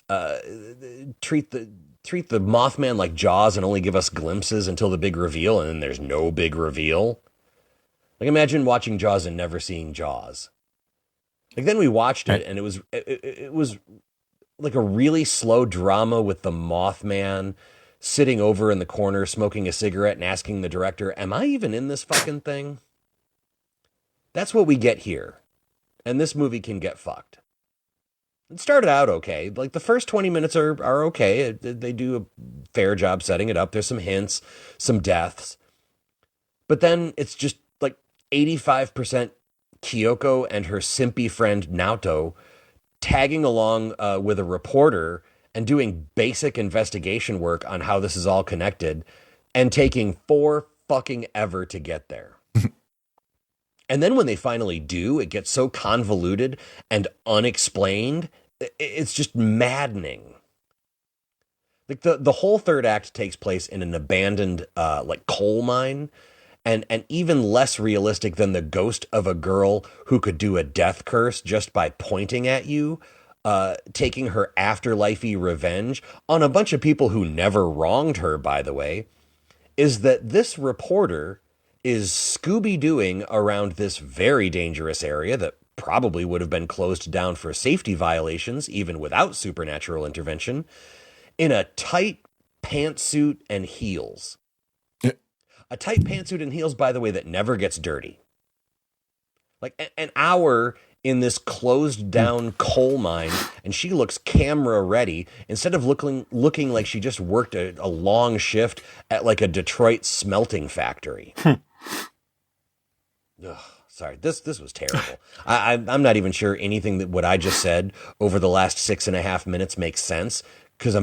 treat the Mothman like Jaws and only give us glimpses until the big reveal, and then there's no big reveal. Like, imagine watching Jaws and never seeing Jaws. Like, then we watched it, and it was like a really slow drama with the Mothman sitting over in the corner smoking a cigarette and asking the director, "Am I even in this fucking thing?" That's what we get here. And this movie can get fucked. It started out okay. Like, the first 20 minutes are okay. They do a fair job setting it up. There's some hints, some deaths. But then it's just like 85% Kyoko and her simpy friend Naoto tagging along with a reporter and doing basic investigation work on how this is all connected and taking forever to get there. And then when they finally do, it gets so convoluted and unexplained. It's just maddening. Like the whole third act takes place in an abandoned like coal mine, and even less realistic than the ghost of a girl who could do a death curse just by pointing at you, taking her afterlifey revenge on a bunch of people who never wronged her, by the way, is that this reporter is Scooby-Dooing around this very dangerous area that probably would have been closed down for safety violations, even without supernatural intervention, in a tight pantsuit and heels. A tight pantsuit and heels, by the way, that never gets dirty. Like an hour in this closed down coal mine, and she looks camera ready instead of looking like she just worked a long shift at like a Detroit smelting factory. Ugh, sorry, this was terrible. I'm not even sure anything that what I just said over the last 6.5 minutes makes sense, because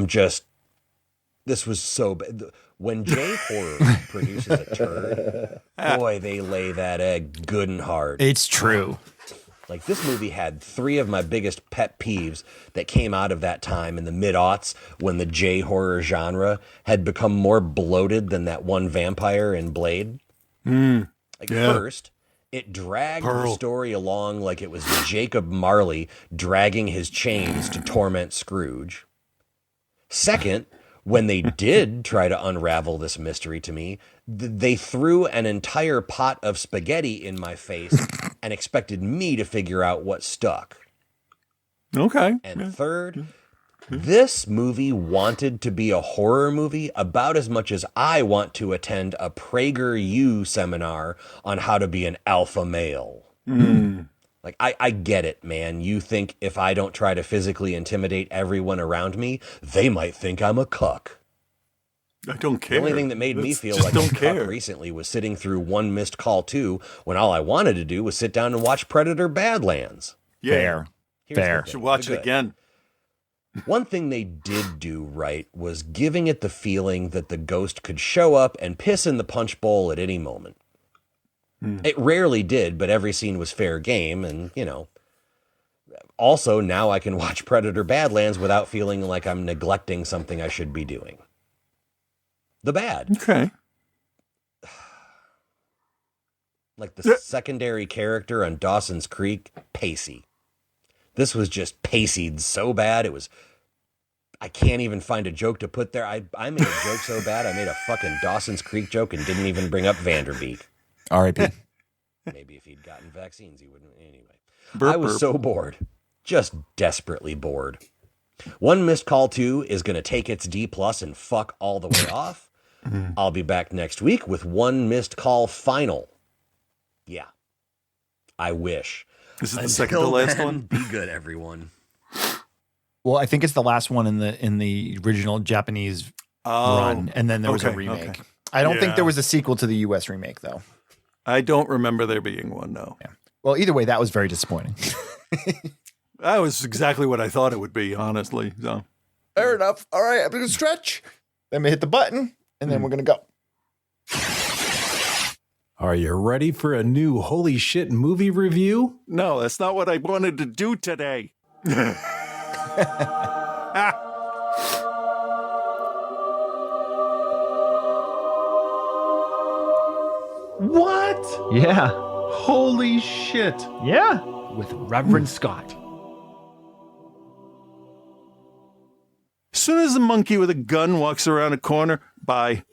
this was so bad. When J Horror produces a turd, boy, they lay that egg good and hard. It's true. Like, this movie had 3 of my biggest pet peeves that came out of that time in the mid-aughts when the J Horror genre had become more bloated than that one vampire in Blade. First, it dragged the story along like it was Jacob Marley dragging his chains to torment Scrooge. Second, when they did try to unravel this mystery to me, they threw an entire pot of spaghetti in my face and expected me to figure out what stuck. Okay. And third, this movie wanted to be a horror movie about as much as I want to attend a PragerU seminar on how to be an alpha male. Like, I get it, man. You think if I don't try to physically intimidate everyone around me, they might think I'm a cuck. I don't care. The only thing that made me feel like a cuck recently was sitting through One Missed Call 2 when all I wanted to do was sit down and watch Predator Badlands. Yeah. Fair. You should watch it again. One thing they did do right was giving it the feeling that the ghost could show up and piss in the punch bowl at any moment. It rarely did, but every scene was fair game, and, you know. Also, now I can watch Predator Badlands without feeling like I'm neglecting something I should be doing. The bad. Okay. Like the secondary character on Dawson's Creek, Pacey. This was just Pacey'd so bad, I can't even find a joke to put there. I made a joke so bad, I made a fucking Dawson's Creek joke and didn't even bring up Vanderbeek. R.I.P. Maybe if he'd gotten vaccines, he wouldn't. Anyway, burp, I was so bored. Just desperately bored. One Missed Call 2 is going to take its D+ and fuck all the way off. I'll be back next week with One Missed Call Final. Yeah. I wish. This is the second to last one? Be good, everyone. Well, I think it's the last one in the original Japanese run, and then there was a remake. Okay. I don't think there was a sequel to the U.S. remake, though. I don't remember there being one, no. Yeah. Well, either way, that was very disappointing. That was exactly what I thought it would be, honestly. So. Fair enough. All right, I'm going to stretch. Then we hit the button, and then we're going to go. Are you ready for a new holy shit movie review? No, that's not what I wanted to do today. What? Yeah. Holy shit. Yeah. With Reverend Scott. As soon as a monkey with a gun walks around a corner, bye.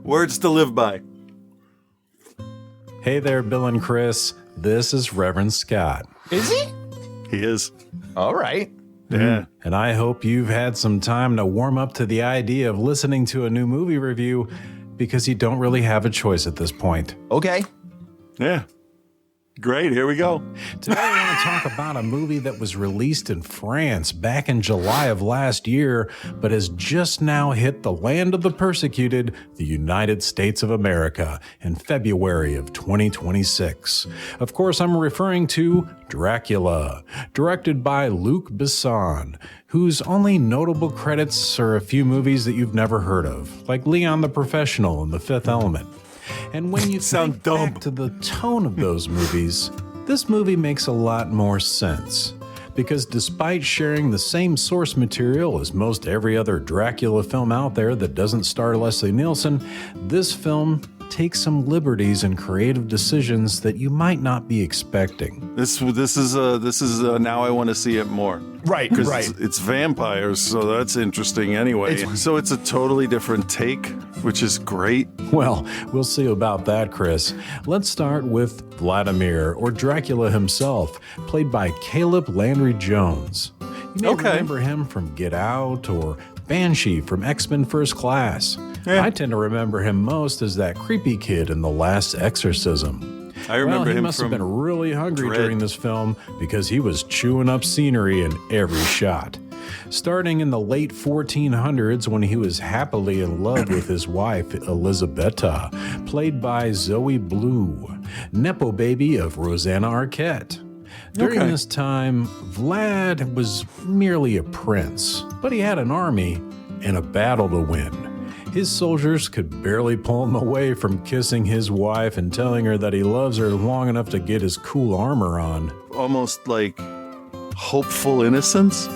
Words to live by. Hey there, Bill and Chris. This is Reverend Scott. Is he? He is. All right. Yeah. And I hope you've had some time to warm up to the idea of listening to a new movie review, because you don't really have a choice at this point. Okay. Yeah. Great, here we go. Today I want to talk about a movie that was released in France back in July of last year, but has just now hit the land of the persecuted, the United States of America, in February of 2026. Of course, I'm referring to Dracula, directed by Luc Besson, whose only notable credits are a few movies that you've never heard of, like Leon the Professional and The Fifth Element. And when you think back to the tone of those movies, this movie makes a lot more sense. Because despite sharing the same source material as most every other Dracula film out there that doesn't star Leslie Nielsen, this film takes some liberties and creative decisions that you might not be expecting. This is now I want to see it more. Right, right. It's vampires, so that's interesting anyway. So it's a totally different take, which is great. Well, we'll see about that, Chris. Let's start with Vladimir, or Dracula himself, played by Caleb Landry Jones. You may remember him from Get Out or Banshee from X-Men First Class. I tend to remember him most as that creepy kid in The Last Exorcism. I remember him he must have from been really hungry Dread. during this film, because he was chewing up scenery in every shot. Starting in the late 1400s, when he was happily in love with his wife, Elisabetta, played by Zoe Blue, Nepo baby of Rosanna Arquette. During this time, Vlad was merely a prince, but he had an army and a battle to win. His soldiers could barely pull him away from kissing his wife and telling her that he loves her long enough to get his cool armor on. Almost like hopeful innocence,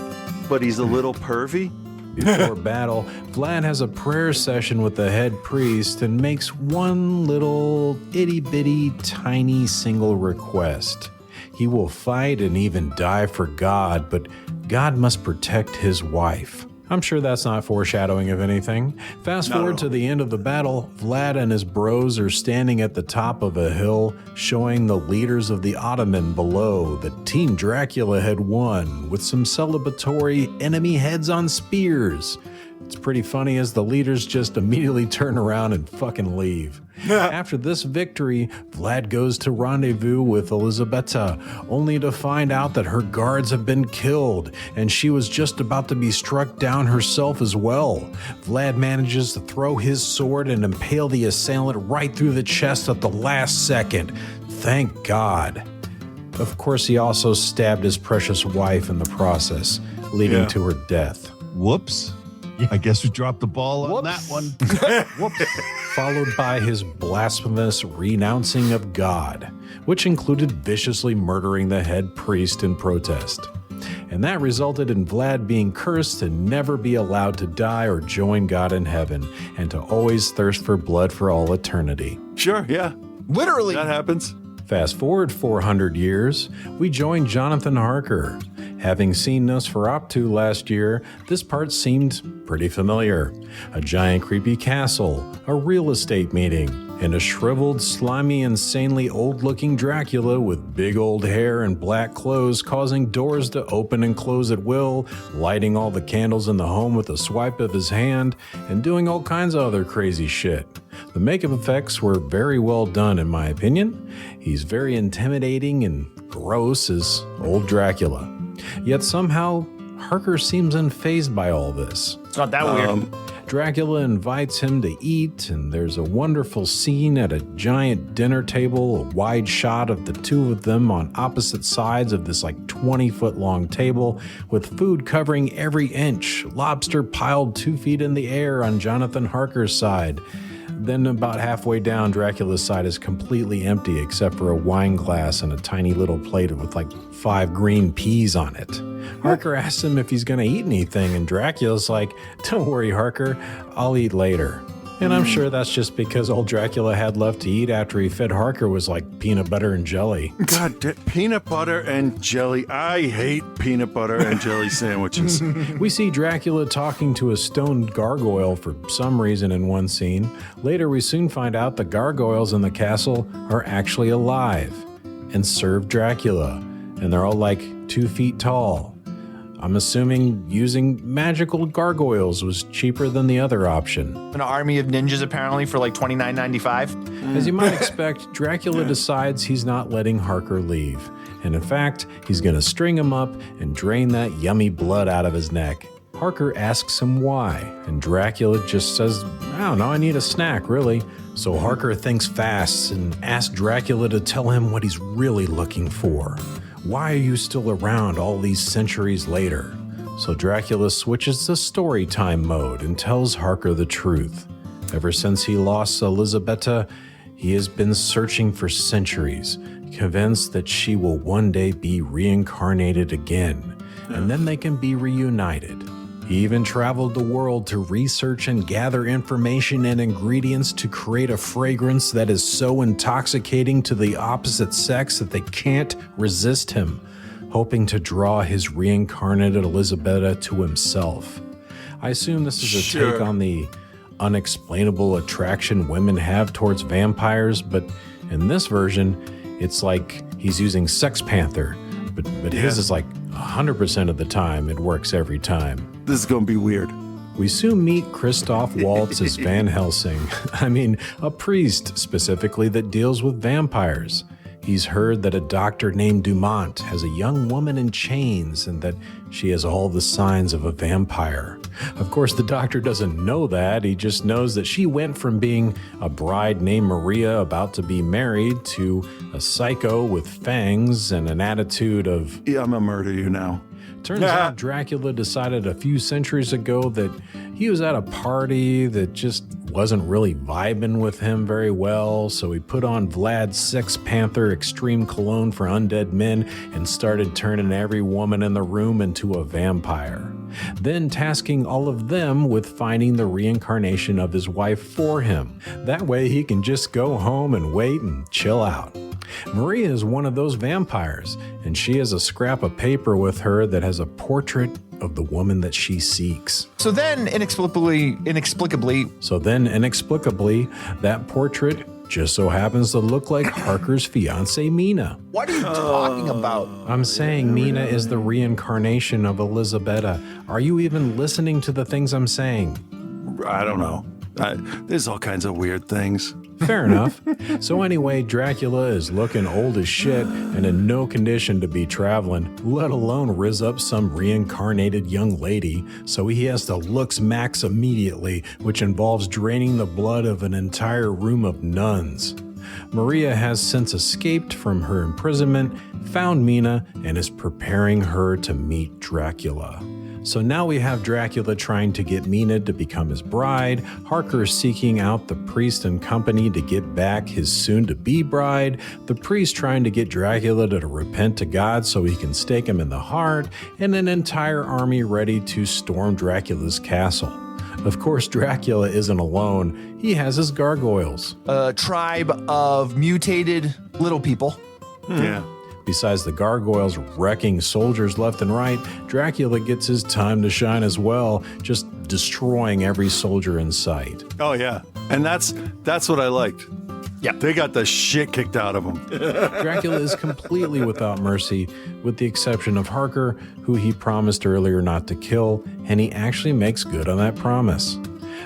but he's a little pervy. Before battle, Vlad has a prayer session with the head priest and makes one little itty-bitty tiny single request. He will fight and even die for God, but God must protect his wife. I'm sure that's not foreshadowing of anything. Fast forward to the end of the battle, Vlad and his bros are standing at the top of a hill, showing the leaders of the Ottoman below that Team Dracula had won, with some celebratory enemy heads on spears. It's pretty funny as the leaders just immediately turn around and fucking leave. After this victory, Vlad goes to rendezvous with Elisabetta, only to find out that her guards have been killed, and she was just about to be struck down herself as well. Vlad manages to throw his sword and impale the assailant right through the chest at the last second. Thank God. Of course, he also stabbed his precious wife in the process, leading to her death. Whoops. I guess we dropped the ball on that one. Whoops. Followed by his blasphemous renouncing of God, which included viciously murdering the head priest in protest. And that resulted in Vlad being cursed to never be allowed to die or join God in heaven, and to always thirst for blood for all eternity. Sure, yeah. Literally. That happens. Fast forward 400 years, we join Jonathan Harker. Having seen Nosferatu last year, this part seemed pretty familiar. A giant creepy castle, a real estate meeting, and a shriveled, slimy, insanely old-looking Dracula with big old hair and black clothes causing doors to open and close at will, lighting all the candles in the home with a swipe of his hand, and doing all kinds of other crazy shit. The makeup effects were very well done in my opinion. He's very intimidating and gross as old Dracula. Yet somehow, Harker seems unfazed by all this. It's not that weird. Dracula invites him to eat, and there's a wonderful scene at a giant dinner table, a wide shot of the two of them on opposite sides of this 20-foot long table, with food covering every inch, lobster piled 2 feet in the air on Jonathan Harker's side. Then about halfway down, Dracula's side is completely empty except for a wine glass and a tiny little plate with 5 green peas on it. Harker asks him if he's going to eat anything, and Dracula's like, "Don't worry, Harker, I'll eat later." And I'm sure that's just because old Dracula had left to eat after he fed Harker was peanut butter and jelly. God, peanut butter and jelly. I hate peanut butter and jelly sandwiches. We see Dracula talking to a stoned gargoyle for some reason in one scene. Later, we soon find out the gargoyles in the castle are actually alive and serve Dracula. And they're all 2 feet tall. I'm assuming using magical gargoyles was cheaper than the other option. An army of ninjas apparently for $29.95. As you might expect, Dracula decides he's not letting Harker leave. And in fact, he's going to string him up and drain that yummy blood out of his neck. Harker asks him why, and Dracula just says, "I don't know, I need a snack, really." So Harker thinks fast and asks Dracula to tell him what he's really looking for. Why are you still around all these centuries later? So Dracula switches to story time mode and tells Harker the truth. Ever since he lost Elisabetta, he has been searching for centuries, convinced that she will one day be reincarnated again, and then they can be reunited. He even traveled the world to research and gather information and ingredients to create a fragrance that is so intoxicating to the opposite sex that they can't resist him, hoping to draw his reincarnated Elisabetta to himself. I assume this is a take on the unexplainable attraction women have towards vampires, but in this version, it's like he's using Sex Panther, but his is 100% of the time, it works every time. This is going to be weird. We soon meet Christoph Waltz as Van Helsing. I mean, a priest specifically that deals with vampires. He's heard that a doctor named Dumont has a young woman in chains and that she has all the signs of a vampire. Of course, the doctor doesn't know that. He just knows that she went from being a bride named Maria about to be married to a psycho with fangs and an attitude of, "Yeah, I'm gonna murder you now." Turns out Dracula decided a few centuries ago that he was at a party that just wasn't really vibing with him very well, so he put on Vlad's Sex Panther Extreme Cologne for Undead Men and started turning every woman in the room into a vampire. Then tasking all of them with finding the reincarnation of his wife for him. That way he can just go home and wait and chill out. Maria is one of those vampires, and she has a scrap of paper with her that has a portrait of the woman that she seeks. So then, inexplicably, that portrait just so happens to look like Harker's fiancée, Mina. What are you talking about? I'm saying Mina is the reincarnation of Elisabetta. Are you even listening to the things I'm saying? I don't know. There's all kinds of weird things. Fair enough. So anyway, Dracula is looking old as shit and in no condition to be traveling, let alone riz up some reincarnated young lady, so he has to looks max immediately, which involves draining the blood of an entire room of nuns. Maria has since escaped from her imprisonment, found Mina, and is preparing her to meet Dracula. So now we have Dracula trying to get Mina to become his bride, Harker seeking out the priest and company to get back his soon-to-be bride, the priest trying to get Dracula to repent to God so he can stake him in the heart, and an entire army ready to storm Dracula's castle. Of course, Dracula isn't alone. He has his gargoyles. A tribe of mutated little people. Yeah. Besides the gargoyles wrecking soldiers left and right, Dracula gets his time to shine as well, just destroying every soldier in sight. Oh, yeah. And that's what I liked. Yeah. They got the shit kicked out of them. Dracula is completely without mercy, with the exception of Harker, who he promised earlier not to kill, and he actually makes good on that promise.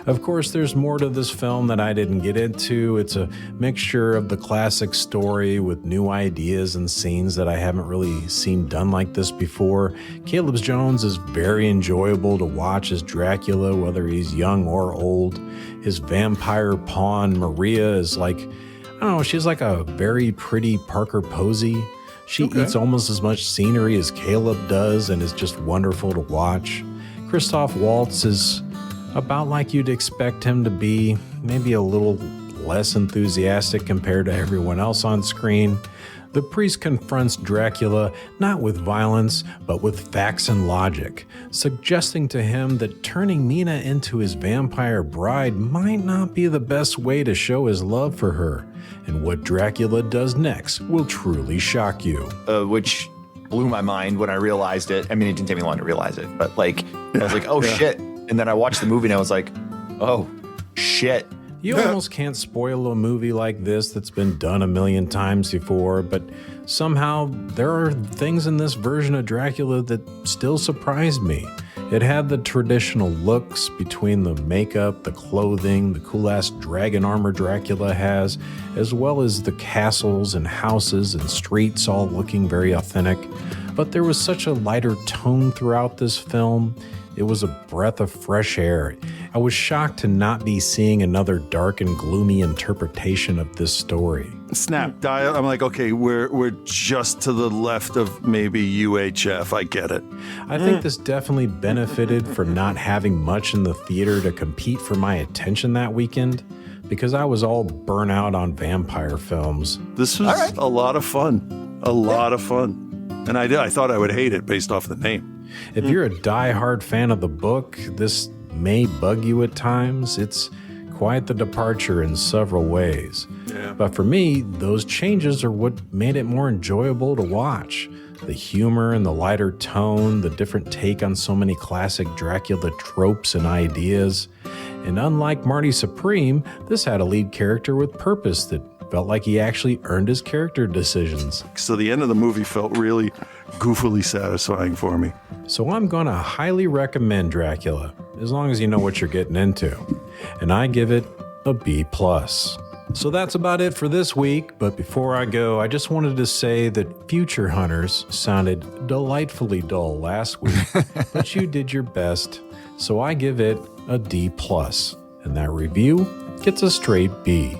Of course, there's more to this film that I didn't get into. It's a mixture of the classic story with new ideas and scenes that I haven't really seen done like this before. Caleb Jones is very enjoyable to watch as Dracula, whether he's young or old. His vampire pawn, Maria, is like, I don't know, she's like a very pretty Parker Posey. She eats almost as much scenery as Caleb does and is just wonderful to watch. Christoph Waltz is about like you'd expect him to be, maybe a little less enthusiastic compared to everyone else on screen. The priest confronts Dracula not with violence, but with facts and logic, suggesting to him that turning Mina into his vampire bride might not be the best way to show his love for her. And what Dracula does next will truly shock you. Which blew my mind when I realized it. I mean, it didn't take me long to realize it, but like, I was like, oh shit. And then I watched the movie and I was like, oh, shit. You almost can't spoil a movie like this that's been done a million times before, but somehow there are things in this version of Dracula that still surprised me. It had the traditional looks between the makeup, the clothing, the cool-ass dragon armor Dracula has, as well as the castles and houses and streets all looking very authentic. But there was such a lighter tone throughout this film. It was a breath of fresh air. I was shocked to not be seeing another dark and gloomy interpretation of this story. Snap. I'm like, okay, we're just to the left of maybe UHF. I get it. I think this definitely benefited from not having much in the theater to compete for my attention that weekend, because I was all burnt out on vampire films. This was a lot of fun. A lot of fun. And I thought I would hate it based off the name. If you're a die-hard fan of the book, this may bug you at times. It's quite the departure in several ways. Yeah. But for me, those changes are what made it more enjoyable to watch. The humor and the lighter tone, the different take on so many classic Dracula tropes and ideas. And unlike Marty Supreme, this had a lead character with purpose that felt like he actually earned his character decisions. So the end of the movie felt really goofily satisfying for me. So I'm going to highly recommend Dracula, as long as you know what you're getting into. And I give it a B+. So that's about it for this week, but before I go, I just wanted to say that Future Hunters sounded delightfully dull last week, but you did your best, so I give it a D+, and that review gets a straight B.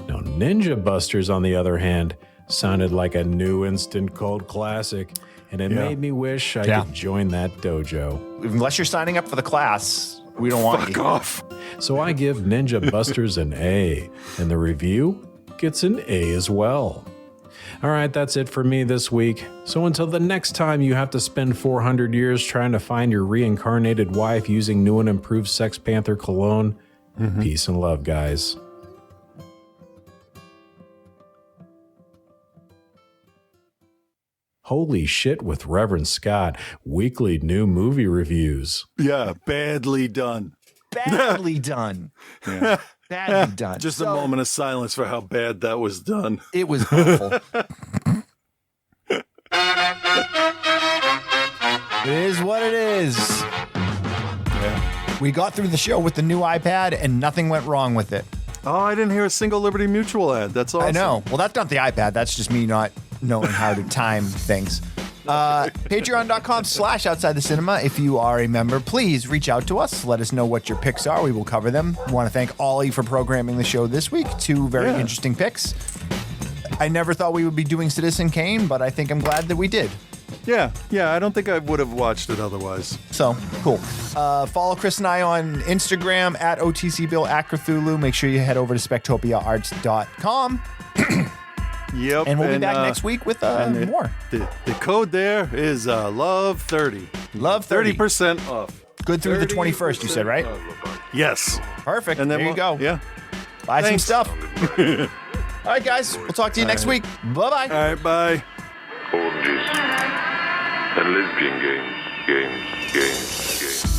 Now, Ninja Busters, on the other hand, sounded like a new instant cold classic, and it made me wish I could join that dojo. Unless you're signing up for the class, we don't want you. Fuck off. So I give Ninja Busters an A, and the review gets an A as well. All right, that's it for me this week. So until the next time you have to spend 400 years trying to find your reincarnated wife using new and improved Sex Panther cologne, peace and love, guys. Holy Shit with Reverend Scott, weekly new movie reviews. Yeah, badly done. Badly done. Yeah. Badly done. Just a moment of silence for how bad that was done. It was awful. It is what it is. Yeah. We got through the show with the new iPad and nothing went wrong with it. Oh, I didn't hear a single Liberty Mutual ad. That's awesome. I know. Well, that's not the iPad. That's just me not knowing how to time things. Patreon.com/outside the cinema. If you are a member, please reach out to us. Let us know what your picks are. We will cover them. I want to thank Ollie for programming the show this week. 2 very interesting picks. I never thought we would be doing Citizen Kane, but I think I'm glad that we did. Yeah, I don't think I would have watched it otherwise. So, cool. Follow Chris and I on Instagram at OTCBill at Cthulhu. Make sure you head over to spectopiaarts.com. Yep. And we'll be back next week with more. The code there is LOVE30. Love 30. 30% off. Good through the 21st, you said, right? Yes. Perfect. And then there you go. Yeah. Buy Thanks. some stuff. All right, guys. We'll talk to you next week. Bye-bye. All right, bye. Orgies and lesbian games.